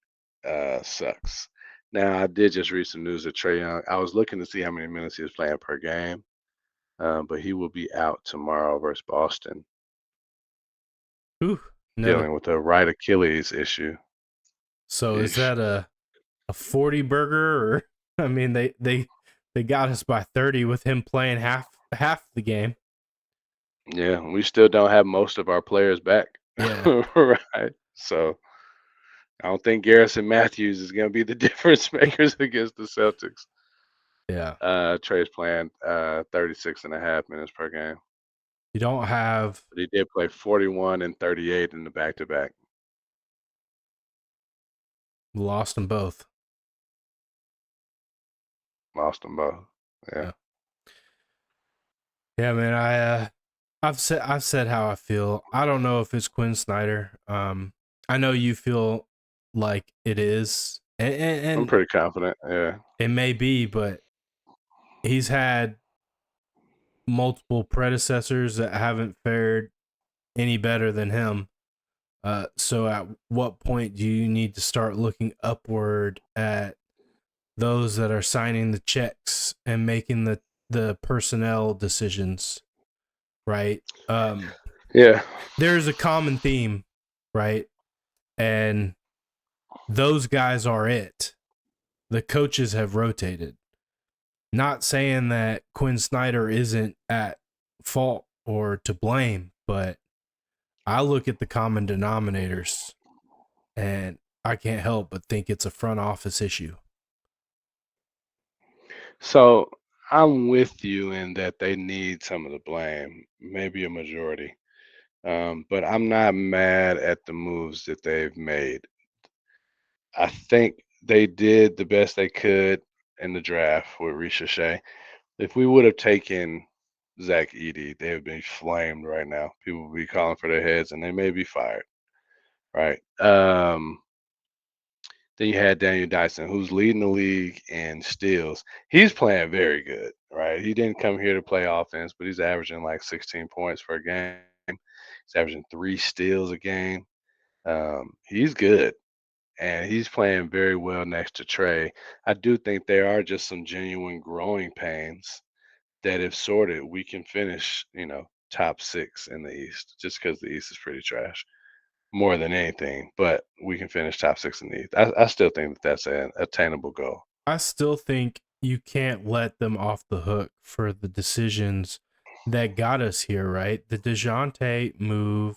sucks. Now, I did just read some news that Trey Young. I was looking to see how many minutes he was playing per game, but he will be out tomorrow versus Boston, Whew, another. dealing with a right Achilles issue. So is Ish. that a 40 burger or I mean they got us by 30 with him playing half the game. Yeah, we still don't have most of our players back, Yeah. right? So I don't think Garrison Matthews is going to be the difference makers against the Celtics. Yeah. Trey's playing 36 and a half minutes per game. You don't have But he did play 41 and 38 in the back to back. lost them both. Lost them both. Yeah. Yeah. Yeah, man, I've said how I feel. I don't know if it's Quinn Snyder. I know you feel like it is. I'm And pretty confident. Yeah. it may be, but he's had multiple predecessors that haven't fared any better than him. So at what point do you need to start looking upward at those that are signing the checks and making the personnel decisions, right? Yeah. There's a common theme, right? And those guys are it. The coaches have rotated. Not saying that Quinn Snyder isn't at fault or to blame, but I look at the common denominators and I can't help but think it's a front office issue. So I'm with you in that they need some of the blame, maybe a majority. But I'm not mad at the moves that they've made. I think they did the best they could in the draft with Ricochet. If we would have taken Zach Edey, they would be flamed right now. People would be calling for their heads, and they may be fired. Right. Then you had Daniel Dyson, who's leading the league in steals. He's playing very good. Right. He didn't come here to play offense, but he's averaging like 16 points per game. He's averaging 3 steals a game. He's good, and he's playing very well next to Trey. I do think there are just some genuine growing pains that, if sorted, we can finish, top 6 in the East, just because the East is pretty trash. more than anything, but we can finish top 6 in the East. I still think that that's an attainable goal. I still think you can't let them off the hook for the decisions that got us here, right? The DeJounte move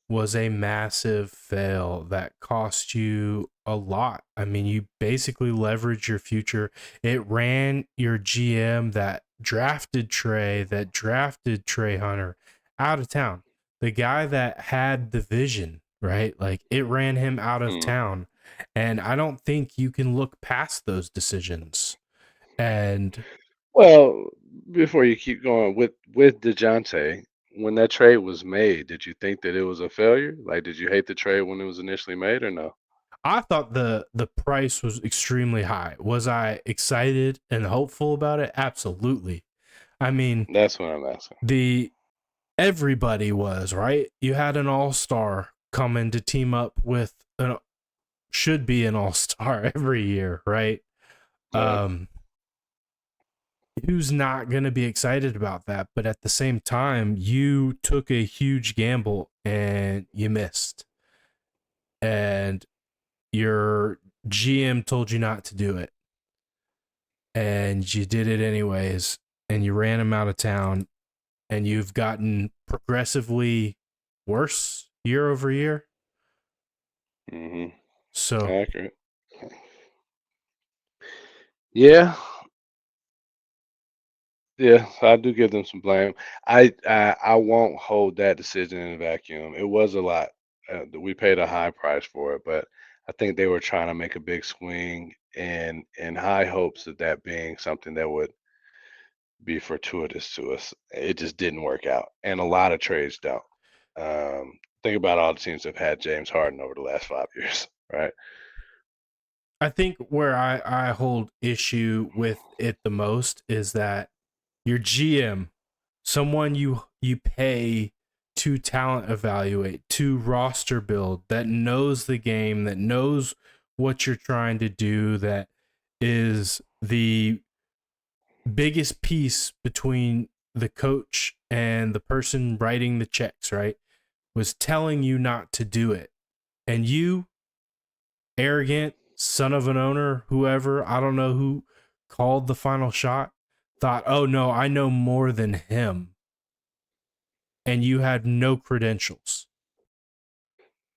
was a massive fail that cost you a lot. I mean, you basically leveraged your future. It ran your GM that drafted Trey Hunter out of town. The guy that had the vision, right? Like it ran him out of town. And I don't think you can look past those decisions. And Well, before you keep going with DeJounte, when that trade was made, did you think that it was a failure? Like, did you hate the trade when it was initially made or no? I thought the price was extremely high. Was I excited and hopeful about it? Absolutely. I mean, That's what I'm asking. everybody was, right? You had an all-star coming to team up with should be an all-star every year, right? Yeah. Who's not going to be excited about that? But at the same time, you took a huge gamble and you missed. And your GM told you not to do it. And you did it anyways. And you ran him out of town. And you've gotten progressively worse year over year. Mm-hmm. So Accurate. Yeah. Yeah, I do give them some blame. I won't hold that decision in a vacuum. It was a lot. We paid a high price for it, but I think they were trying to make a big swing and in high hopes of that being something that would be fortuitous to us. It just didn't work out, and a lot of trades don't. Think about all the teams that have had James Harden over the last 5 years, right? I think where I hold issue with it the most is that your GM, someone you pay to talent evaluate, to roster build, that knows the game, that knows what you're trying to do, that is the biggest piece between the coach and the person writing the checks, right? Was telling you not to do it. And you, arrogant son of an owner, whoever, I don't know who called the final shot, thought, oh no, I know more than him. And you had no credentials.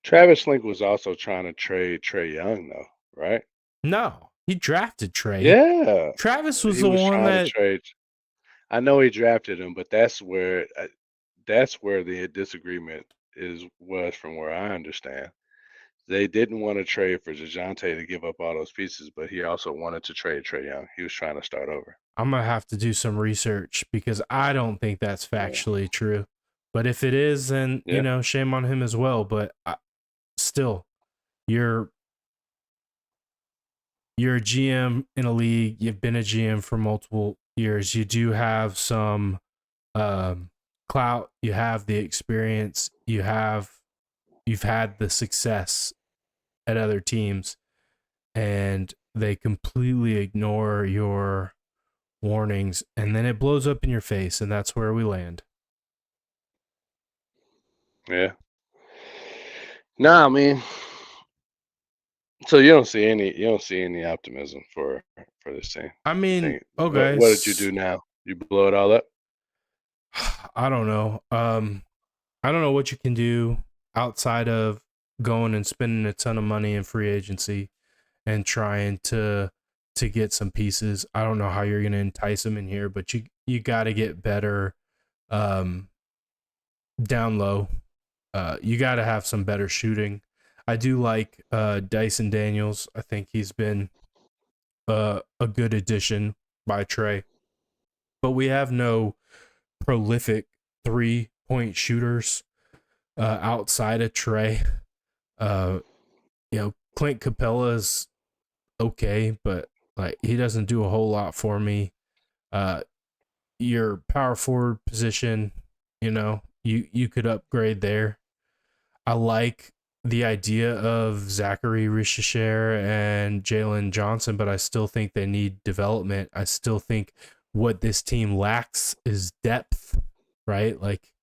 Travis Link was also trying to trade Trey Young, though, right? No, he drafted Trey. Yeah, Travis was he the was one trying to that trade. I know he drafted him, but that's where the disagreement was from where I understand. They didn't want to trade for DeJounte to give up all those pieces, but he also wanted to trade Trey Young. He was trying to start over. I'm going to have to do some research because I don't think that's Yeah. factually true. But if it is, then, Yeah. shame on him as well. But still, you're a GM in a league. You've been a GM for multiple years. You do have some clout. You have the experience. You've had the success at other teams, and they completely ignore your warnings, and then it blows up in your face, and that's where we land. Yeah. Nah, I mean, so you don't see any optimism for this team. I You mean, think okay, what did you do now? You blow it all up? I don't know. I don't know what you can do outside of going and spending a ton of money in free agency and trying to get some pieces. I don't know how you're going to entice them in here, but you got to get better down low. You got to have some better shooting. I do like Dyson Daniels. I think he's been a good addition by Trey, but we have no prolific 3-point shooters outside of Trey. Clint Capella's okay, but like he doesn't do a whole lot for me. Your power forward position, you could upgrade there. I like the idea of Zachary Richesher and Jalen Johnson, but I still think they need development. I still think what this team lacks is depth, right? Like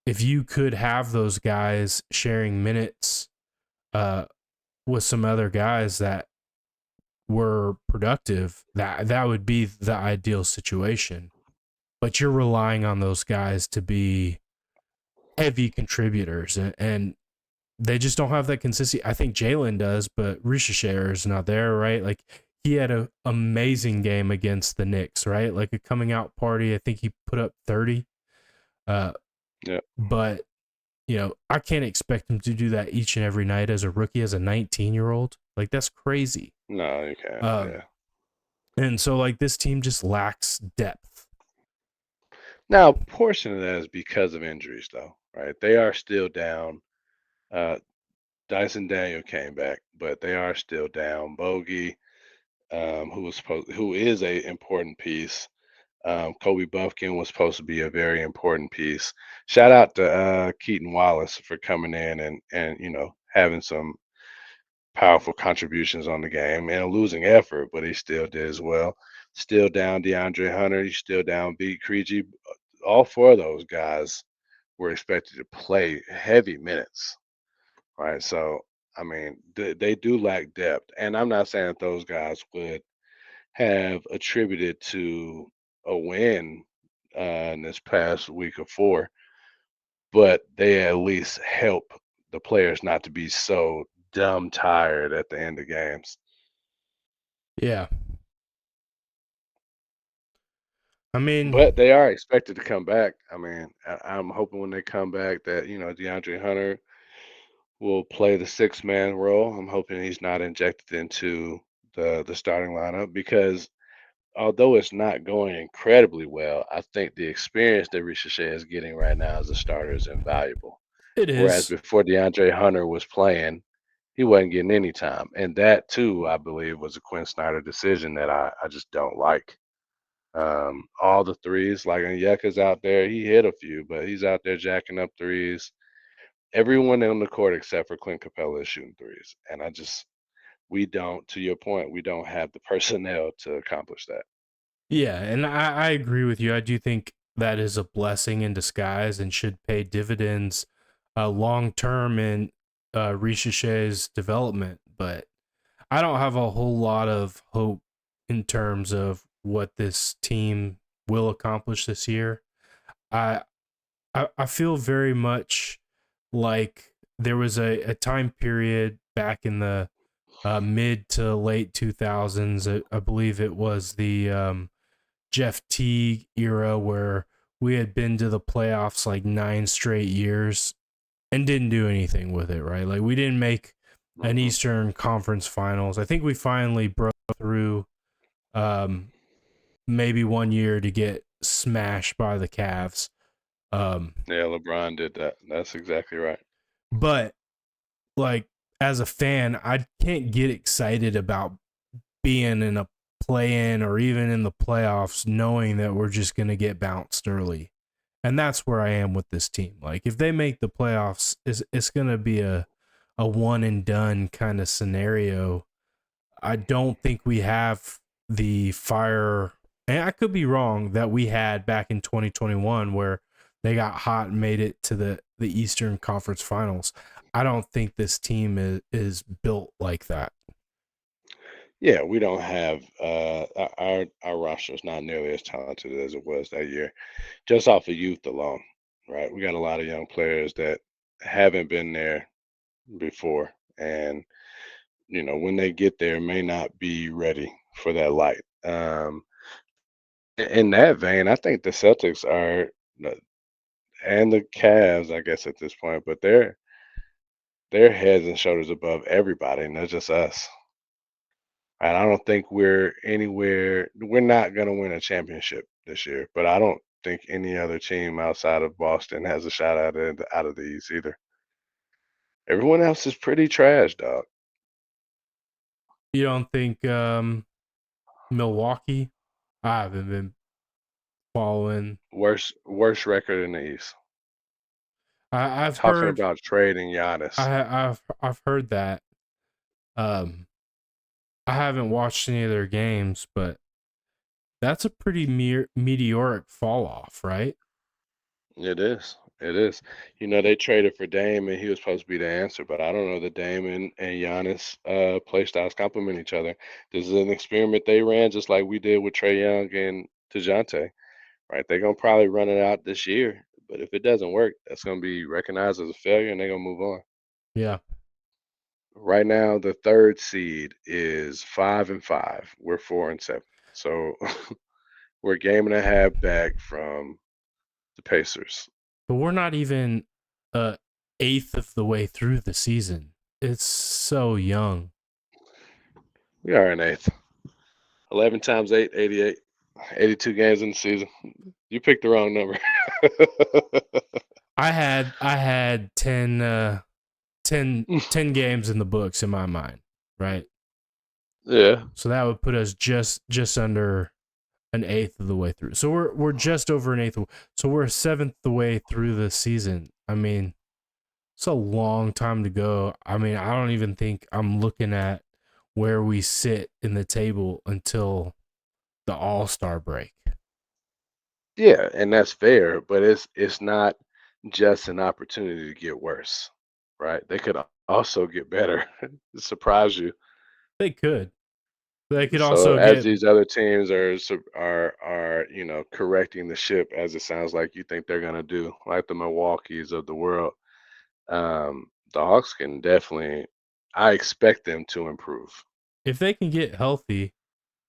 if you could have those guys sharing minutes with some other guys that were productive, that would be the ideal situation. But you're relying on those guys to be heavy contributors, and they just don't have that consistency. I think Jalen does, but Ricochet is not there, right? Like he had an amazing game against the Knicks, right? Like a coming out party. I think he put up 30. Yeah. But I can't expect him to do that each and every night as a rookie, as a 19-year-old. Like that's crazy. No, you can't. Yeah. And so like this team just lacks depth. Now, a portion of that is because of injuries, though, right? They are still down. Dyson Daniel came back, but they are still down. Bogey, who is a important piece. Kobe Buffkin was supposed to be a very important piece. Shout out to Keaton Wallace for coming in and having some powerful contributions on the game and a losing effort, but he still did as well. Still down DeAndre Hunter. He's still down B. Creedy. All four of those guys were expected to play heavy minutes, right? So, I mean, they do lack depth. And I'm not saying that those guys would have attributed to a win in this past week of four, but they at least help the players not to be so dumb tired at the end of games. Yeah. I mean, But they are expected to come back. I mean, I'm hoping when they come back that, DeAndre Hunter will play the six-man role. I'm hoping he's not injected into the starting lineup because although it's not going incredibly well, I think the experience that Ricochet is getting right now as a starter is invaluable. it Whereas is. before DeAndre Hunter was playing, he wasn't getting any time. And that, too, I believe, was a Quinn Snyder decision that I just don't like. All the threes, like Onyeka's out there, he hit a few, but he's out there jacking up threes. Everyone on the court except for Clint Capella is shooting threes. And we don't, to your point, we don't have the personnel to accomplish that. Yeah, and I agree with you. I do think that is a blessing in disguise and should pay dividends long term in Ricochet's development. But I don't have a whole lot of hope in terms of what this team will accomplish this year. I I feel very much like there was a time period back in the mid to late 2000s. I believe it was the Jeff Teague era where we had been to the playoffs like 9 straight years and didn't do anything with it, right? Like we didn't make an Eastern Conference Finals. I think we finally broke through maybe one year to get smashed by the Cavs. Yeah, LeBron did that. That's exactly right. But like as a fan, I can't get excited about being in a play-in or even in the playoffs knowing that we're just going to get bounced early. And that's where I am with this team. Like if they make the playoffs, it's going to be a one and done kind of scenario. I don't think we have the fire, and I could be wrong, that we had back in 2021 where they got hot and made it to the Eastern Conference Finals. I don't think this team is built like that. Yeah, we don't have our roster is not nearly as talented as it was that year, just off of youth alone, right? We got a lot of young players that haven't been there before, and when they get there, may not be ready for that light. In that vein, I think the Celtics are, and the Cavs, I guess at this point, but they're heads and shoulders above everybody, and that's just us. And I don't think we're anywhere. We're not going to win a championship this year, but I don't think any other team outside of Boston has a shot out of these either. Everyone else is pretty trash, dog. You don't think Milwaukee? I haven't been following. Worst record in the East. I've Talking heard. about trading Giannis. I've heard that. Um, I haven't watched any of their games, but that's a pretty meteoric fall off, right? It is. It is. They traded for Dame, and he was supposed to be the answer, but I don't know that Dame and Giannis play styles complement each other. This is an experiment they ran just like we did with Trey Young and DeJounte, right? They're gonna probably run it out this year, but if it doesn't work, that's gonna be recognized as a failure, and they're gonna move on. Yeah. Right now, the third seed is 5-5. We're 4-7, so we're a game and a half back from the Pacers. But we're not even a eighth of the way through the season. It's so young. We are in eighth. 11 times 8, 88. 82 games in the season. You picked the wrong number. I had 10 games in the books in my mind, right? Yeah. So that would put us just under an eighth of the way through. So we're just over an eighth. So we're a seventh the way through the season. I mean, it's a long time to go. I mean, I don't even think I'm looking at where we sit in the table until the All-Star break. Yeah, and that's fair, but it's not just an opportunity to get worse, right? They could also get better. Surprise you. They could. They could So also as get. these other teams are correcting the ship, as it sounds like you think they're gonna do, like the Milwaukees of the world, the Hawks can definitely. I expect them to improve. If they can get healthy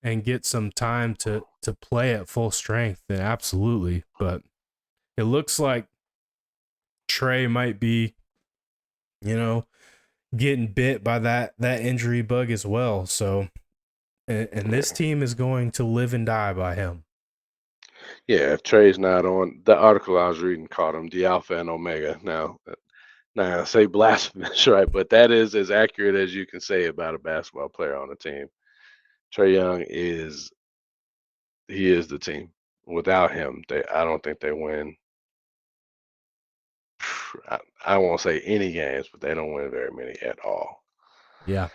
and get some time to play at full strength, then absolutely. But it looks like Trey might be, getting bit by that injury bug as well. So, and this team is going to live and die by him. Yeah, if Trey's not on, the article I was reading called him the Alpha and Omega. Now I say blasphemous, right? But that is as accurate as you can say about a basketball player on a team. Trey Young he is the team. Without him, I don't think they win. I won't say any games, but they don't win very many at all. Yeah,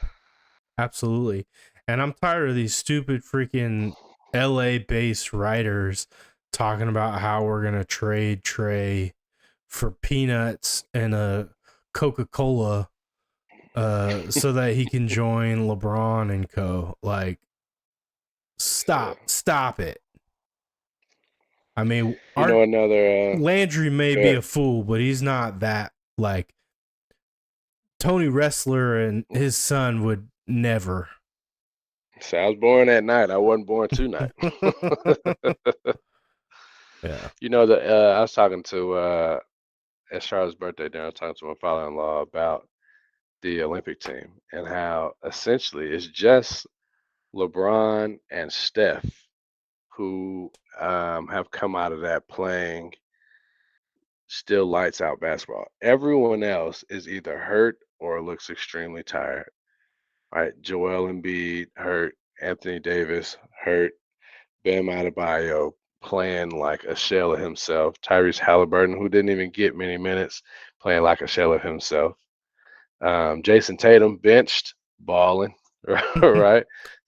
absolutely. And I'm tired of these stupid freaking LA based writers talking about how we're going to trade Trey for peanuts and a Coca-Cola so that he can join LeBron and co. Like, stop it. I mean, Another Landry may be good. a fool, but he's not that. Like, Tony Wrestler and his son would never. So I was born that night. I wasn't born tonight. Yeah. I was talking to at Charlotte's birthday dinner. I was talking to my father-in-law about the Olympic team and how essentially it's just LeBron and Steph who have come out of that playing still lights out basketball. Everyone else is either hurt or looks extremely tired. Right? Joel Embiid hurt, Anthony Davis hurt, Bam Adebayo playing like a shell of himself. Tyrese Halliburton, who didn't even get many minutes, playing like a shell of himself. Jason Tatum benched, balling, right?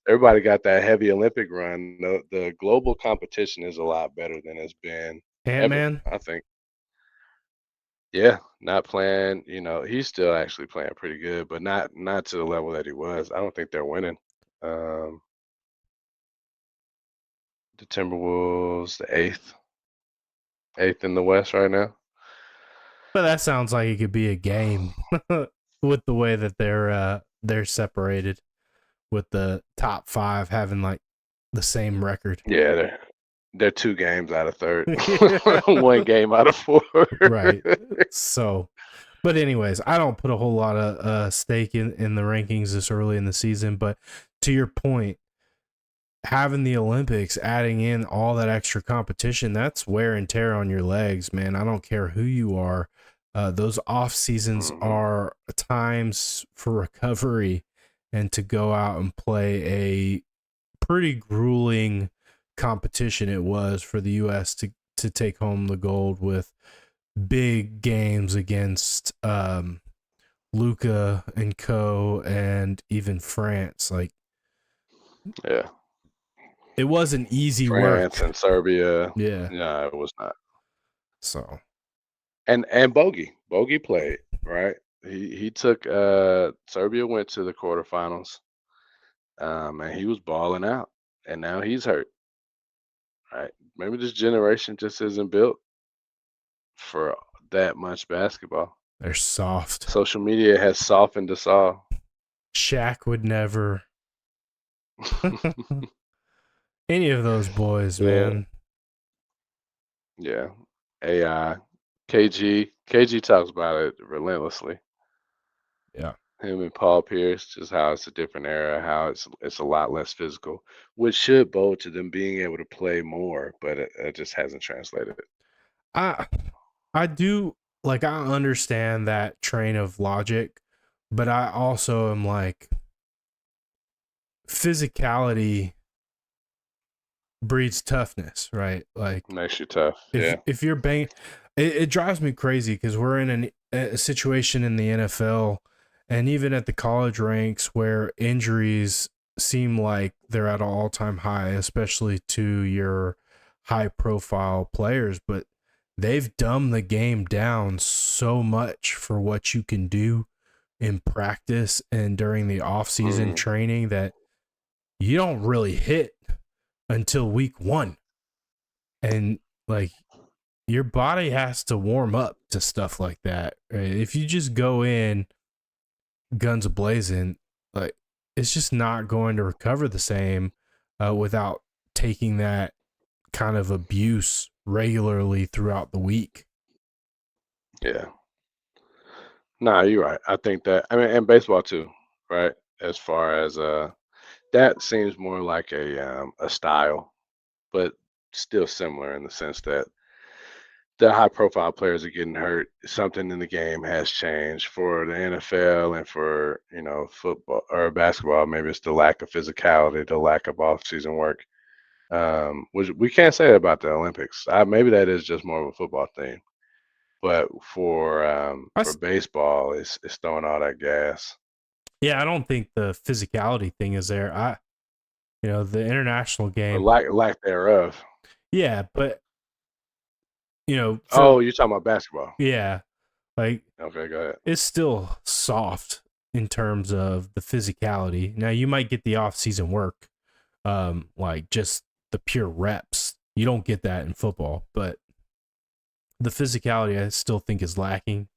Everybody got that heavy Olympic run. The global competition is a lot better than it's been ever, Ant-Man? I think. Yeah, not playing. He's still actually playing pretty good, but not to the level that he was. I don't think they're winning. Um, the Timberwolves, the eighth in the West right now. But that sounds like it could be a game with the way that they're separated, with the top 5 having like the same record. Yeah, they're 2 games out of third, 1 game out of 4. Right. So, but anyways, I don't put a whole lot of stake in the rankings this early in the season. But to your point, having the Olympics, adding in all that extra competition, that's wear and tear on your legs, man. I don't care who you are. Those off seasons are times for recovery and to go out and play a pretty grueling competition it was for the U.S. to take home the gold with big games against Luca and co, and even France. Like, Yeah, it wasn't easy France work. and Serbia. Yeah. No, it was not. So, And Bogey played, right? He took Serbia went to the quarterfinals, and he was balling out, and now he's hurt. Right? Maybe this generation just isn't built for that much basketball. They're soft. Social media has softened us all. Shaq would never. Any of those boys, Yeah, man. yeah. AI, KG talks about it relentlessly. Yeah. Him and Paul Pierce, just how it's a different era, how it's a lot less physical, which should bode to them being able to play more, but it just hasn't translated. I do like I understand that train of logic, but I also am like physicality breeds toughness, right? Like Makes you tough. Yeah. if you're it drives me crazy because we're in a situation in the NFL and even at the college ranks where injuries seem like they're at an all-time high, especially to your high-profile players, but they've dumbed the game down so much for what you can do in practice and during the off-season training that you don't really hit until week 1. And like your body has to warm up to stuff like that. Right? If you just go in guns a blazing, like it's just not going to recover the same without taking that kind of abuse regularly throughout the week. Yeah. Nah, you're right. I think that and baseball too, right? As far as that seems more like a style, but still similar in the sense that the high profile players are getting hurt. Something in the game has changed for the NFL and for, football or basketball. Maybe it's the lack of physicality, the lack of off season work. Which we can't say about the Olympics. Maybe that is just more of a football thing. But for baseball, it's throwing all that gas. Yeah, I don't think the physicality thing is there. The international Or game. lack thereof. Yeah, but Oh, you're talking about basketball. yeah, like Okay, go ahead. it's still soft in terms of the physicality. Now you might get the off-season work, like just the pure reps. You don't get that in football, but the physicality I still think is lacking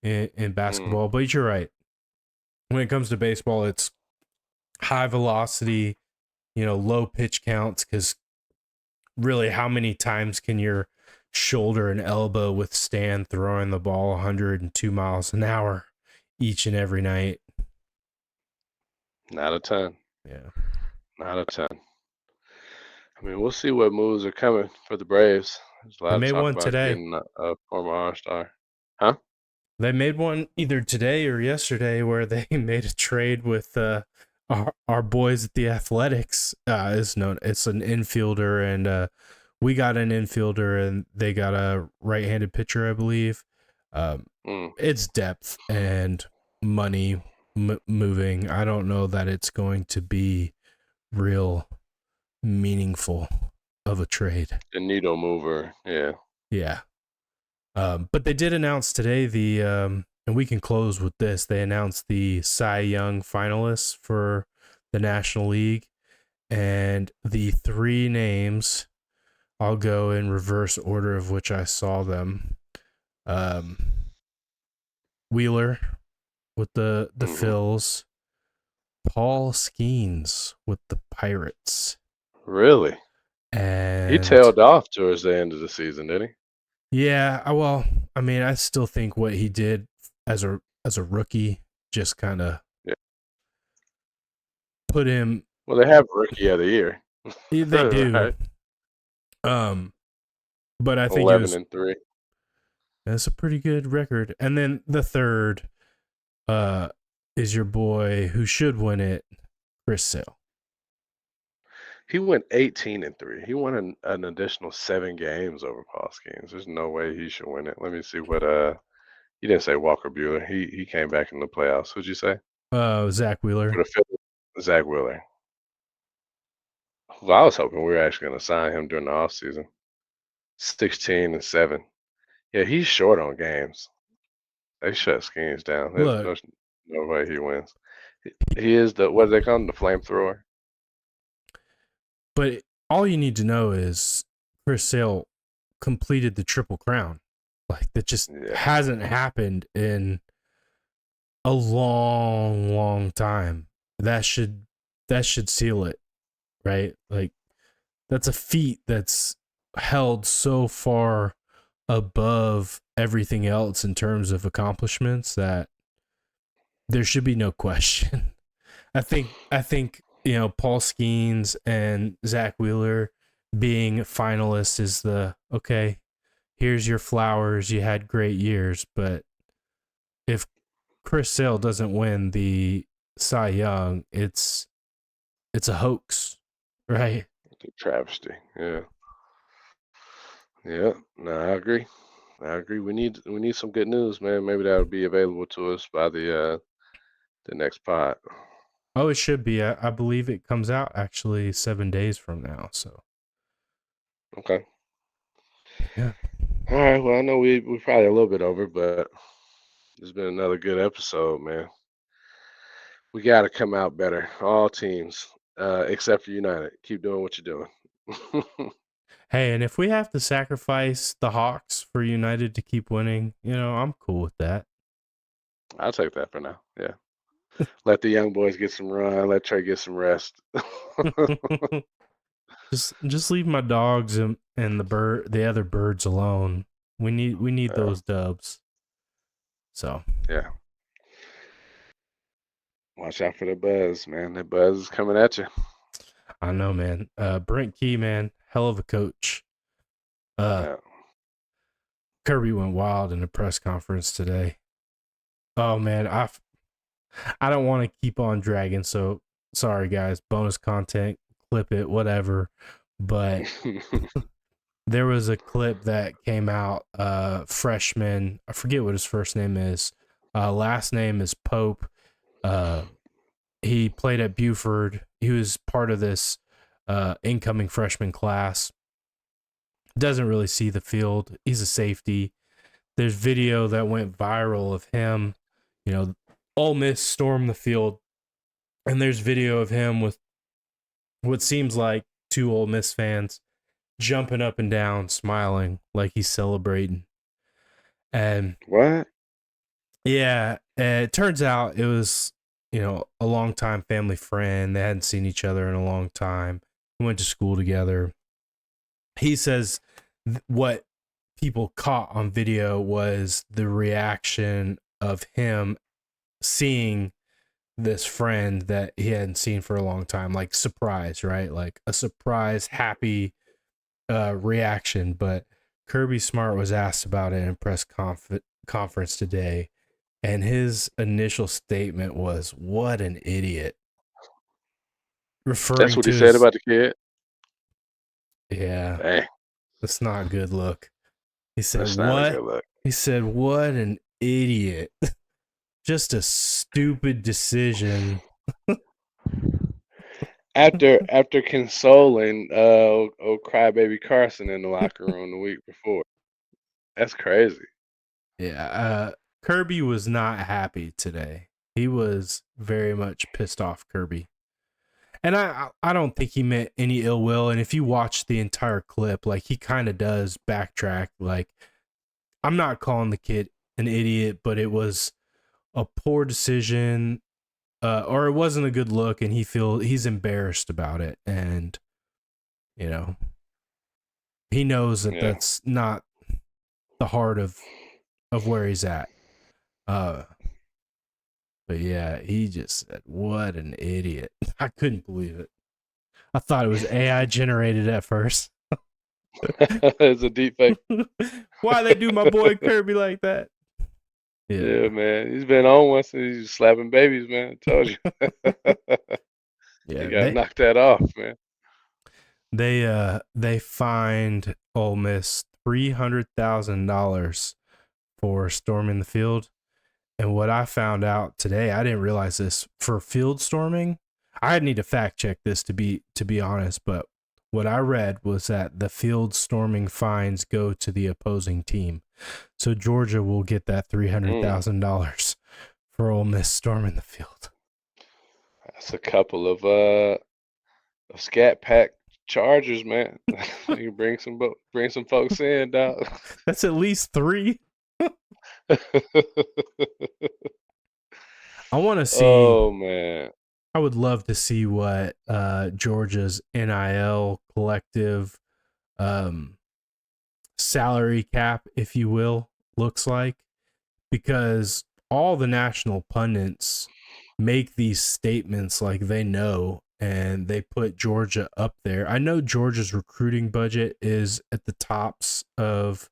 in basketball. But you're right. When it comes to baseball, it's high velocity, low pitch counts, because really how many times can your shoulder and elbow withstand throwing the ball 102 miles an hour each and every night? Not a ton. Yeah. Not a ton. I mean, we'll see what moves are coming for the Braves. There's a They lot of made talk one about today. getting a former All-Star. Huh? They made one either today or yesterday where they made a trade with our boys at the Athletics. It's an infielder, and we got an infielder, and they got a right-handed pitcher, I believe. It's depth and money moving. I don't know that it's going to be real meaningful of a trade. The needle mover. Yeah. Yeah. But they did announce today and we can close with this. They announced the Cy Young finalists for the National League, and the 3 names, I'll go in reverse order of which I saw them. Wheeler with the Phils, Paul Skeens with the Pirates. Really? And he tailed off towards the end of the season, didn't he? Yeah, well, I mean, I still think what he did as a rookie just kind of put him. Well, they have Rookie of the Year. They do. Right? But I think 11-3. That's a pretty good record. And then the third is your boy who should win it, Chris Sale. He went 18-3. He won an additional 7 games over Paul Skeens. There's no way he should win it. Let me see what you didn't say Walker Buehler. He came back in the playoffs. Who'd you say? Zach Wheeler. For the Phillies, Zach Wheeler. Well, I was hoping we were actually going to sign him during the offseason. 16-7. Yeah, he's short on games. They shut Skeens down. There's Look, no way he wins. He is the, what do they call him? The flamethrower. but all you need to know is Chris Sale completed the Triple Crown. Like, that just Yeah. hasn't happened in a long, long time. That should seal it, right? Like, that's a feat that's held so far above everything else in terms of accomplishments that there should be no question. I think Paul Skeens and Zach Wheeler being finalists is the okay. Here's your flowers. You had great years, but if Chris Sale doesn't win the Cy Young, it's a hoax, right? It's a travesty. Yeah. Yeah. No, I agree. I agree. We need some good news, man. Maybe that'll be available to us by the next pod. Oh, it should be. I believe it comes out actually 7 days from now. So Okay. yeah. All right. Well, I know we probably a little bit over, but it's been another good episode, man. We got to come out better, all teams, except for United. Keep doing what you're doing. Hey, and if we have to sacrifice the Hawks for United to keep winning, I'm cool with that. I'll take that for now. Yeah. Let the young boys get some run. Let Trey get some rest. just leave my dogs and the other birds alone. We need those dubs. So Yeah. Watch out for the buzz, man. The buzz is coming at you. I know, man. Brent Key, man, hell of a coach. Yeah. Kirby went wild in the press conference today. Oh man, I don't want to keep on dragging, so sorry guys. Bonus content, clip it, whatever. But there was a clip that came out. Freshman, I forget what his first name is. Last name is Pope. He played at Buford. He was part of this incoming freshman class. Doesn't really see the field. He's a safety. There's video that went viral of him. Ole Miss stormed the field, and there's video of him with what seems like two Ole Miss fans jumping up and down, smiling like he's celebrating. And what? yeah, it turns out it was, a longtime family friend. They hadn't seen each other in a long time. We went to school together. He says what people caught on video was the reaction of him seeing this friend that he hadn't seen for a long time, like surprise, right? Like a surprise, happy reaction. But Kirby Smart was asked about it in press conference today, and his initial statement was, "What an idiot!" Referring That's what to he said about the kid. Yeah, Dang, that's not a good look. He said, that's not a "What?" good look. He said, "What an idiot! Just a stupid decision." After consoling old crybaby Carson in the locker room the week before. That's crazy. Yeah, Kirby was not happy today. He was very much pissed off, Kirby. And I don't think he meant any ill will. And if you watch the entire clip, like, he kind of does backtrack. Like, I'm not calling the kid an idiot, but it was a poor decision, or it wasn't a good look, and he's embarrassed about it. And, he knows that that's not the heart of where he's at. But yeah, he just said, "What an idiot." I couldn't believe it. I thought it was AI generated at first. It's a deep fake. Why they do my boy Kirby like that? Yeah, man. He's been on once and he's slapping babies, man. I told you. Yeah, You gotta knock that off, man. they fined Ole Miss $300,000 for storming the field. And what I found out today, I didn't realize this, for field storming. I need to fact check this to be honest, but what I read was that the field storming fines go to the opposing team. So Georgia will get that $300,000 for Ole Miss storming the field. That's a couple of Scat Pack Chargers, man. You bring some folks in, dog. That's at least 3. I want to see. Oh man, I would love to see what Georgia's NIL collective salary cap, if you will, looks like, because all the national pundits make these statements like they know, and they put Georgia up there. I know Georgia's recruiting budget is at the tops of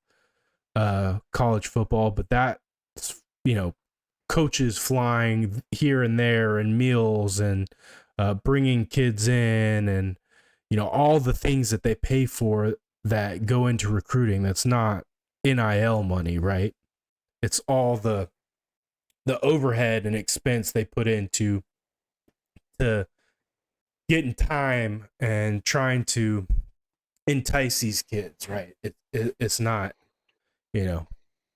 college football, but that's, coaches flying here and there and meals and bringing kids in and, all the things that they pay for that go into recruiting. That's not NIL money, right? It's all the overhead and expense they put into getting time and trying to entice these kids, right? It's not,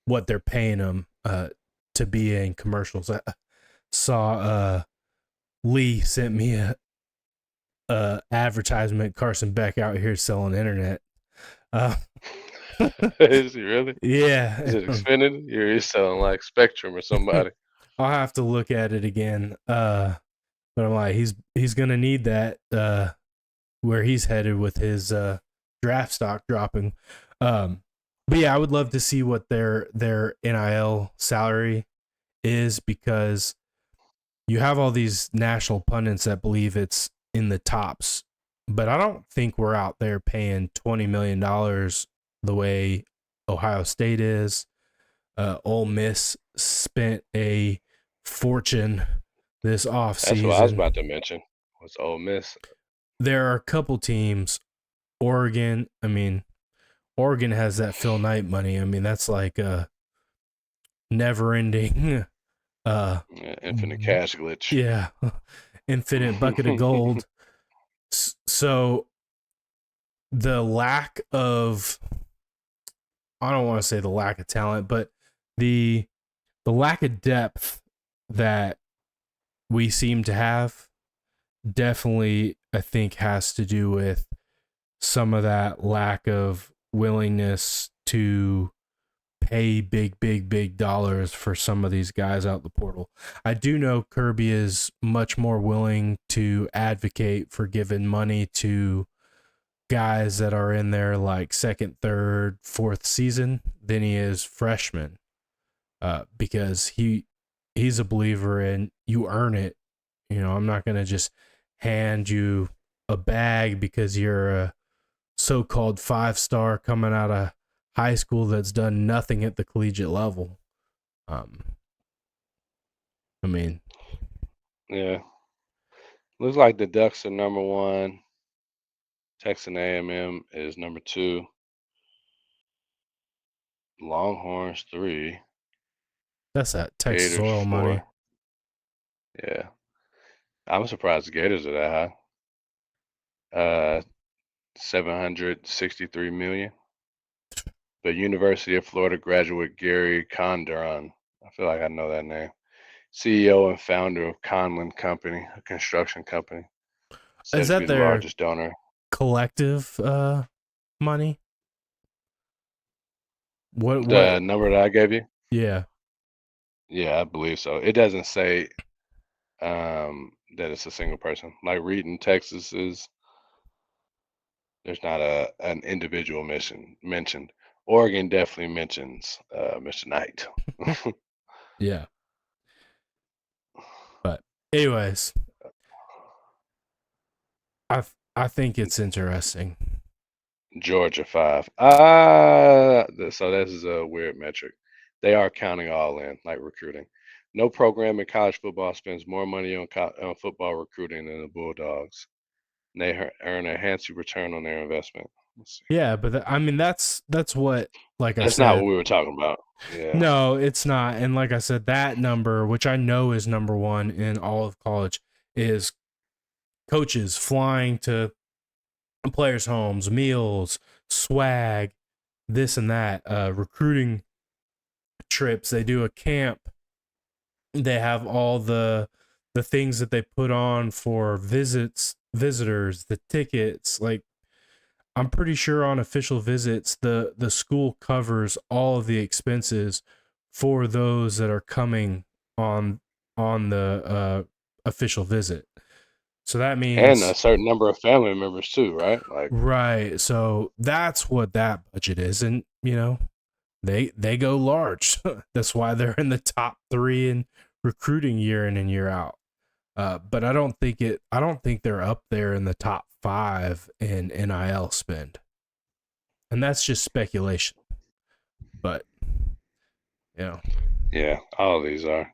what they're paying them to be in commercials. I saw Lee sent me a advertisement. Carson Beck out here selling internet. Is he really? Yeah. Is it Xfinity? You're selling like Spectrum or somebody. I'll have to look at it again. But I'm like, he's gonna need that where he's headed with his draft stock dropping. But yeah, I would love to see what their NIL salary is, because you have all these national pundits that believe it's in the tops, but I don't think we're out there paying $20 million the way Ohio State is. Ole Miss spent a fortune this offseason. That's what I was about to mention. Was Ole Miss? There are a couple teams. Oregon. I mean, Oregon has that Phil Knight money. I mean, that's like a never-ending infinite cash glitch. Yeah, infinite bucket of gold. So the lack of, I don't want to say the lack of talent, but the lack of depth that we seem to have definitely, I think, has to do with some of that lack of willingness to pay big dollars for some of these guys out the portal. I do know Kirby is much more willing to advocate for giving money to guys that are in their like second, third, fourth season than he is freshmen, because he's a believer in you earn it. I'm not going to just hand you a bag because you're a so-called 5-star coming out of high school that's done nothing at the collegiate level. I mean, yeah. Looks like the Ducks are number 1. Texas A&M is number 2. Longhorns 3. that's that Texas Gators oil 4. money. Yeah. I'm surprised the Gators are that high. 763 million. The University of Florida graduate Gary Condron. I feel like I know that name. CEO and founder of Conlin Company, a construction company. Said Is to that be the their largest donor. collective money? What The number that I gave you? Yeah. Yeah, I believe so. It doesn't say that it's a single person. Like Reading, Texas is, there's not an individual mentioned. Oregon definitely mentions Mr. Knight. Yeah. But anyways, I think it's interesting. Georgia 5. So this is a weird metric. They are counting all in, like recruiting. No program in college football spends more money on football recruiting than the Bulldogs. And they earn a handsome return on their investment. Let's see. Yeah, but that's what, like I That's said, not what we were talking about. Yeah. No, it's not. And like I said, that number, which I know is number 1 in all of college, is coaches flying to players' homes, meals, swag, this and that, recruiting trips. They do a camp. They have all the things that they put on for visitors, the tickets. Like, I'm pretty sure on official visits, the school covers all of the expenses for those that are coming on the official visit. So that And a means certain number of family members too, right? Like, right. So that's what that budget is, and they go large. That's why they're in the top 3 in recruiting year in and year out. But I don't think they're up there in the top 5 in NIL spend, and that's just speculation. But yeah, all of these are.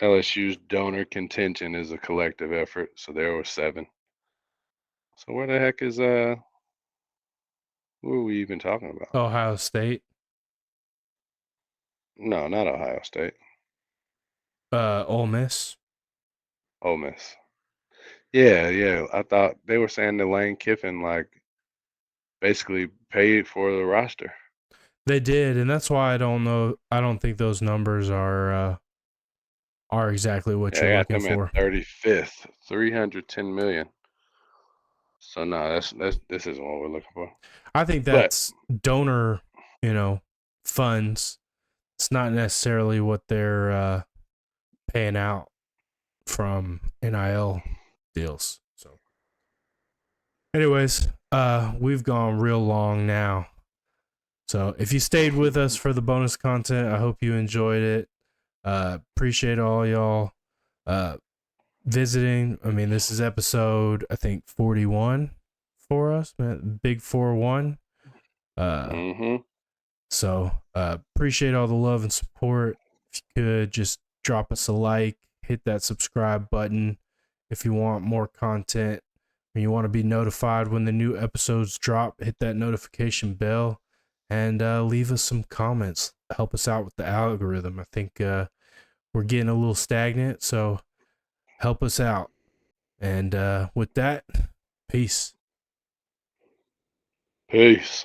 LSU's donor contention is a collective effort, so there were 7. So where the heck is who are we even talking about? Ohio State, No, not Ohio State. Ole Miss. Ole Miss. Yeah. I thought they were saying that Lane Kiffin like basically paid for the roster. They did, and that's why I don't know. I don't think those numbers are exactly what Yeah, I you're got looking them at for. 35th, 310 million. So no, this isn't what we're looking for. I think But that's donor, funds. It's not necessarily what they're paying out from NIL deals. So, anyways, we've gone real long now. So if you stayed with us for the bonus content, I hope you enjoyed it. Appreciate all y'all visiting. I mean, this is episode, I think, 41 for us, man. Big 4-1. So appreciate all the love and support. If you could just drop us a like, hit that subscribe button if you want more content and you want to be notified when the new episodes drop. Hit that notification bell and leave us some comments. Help us out with the algorithm. I think we're getting a little stagnant, so help us out. And with that, peace. Peace.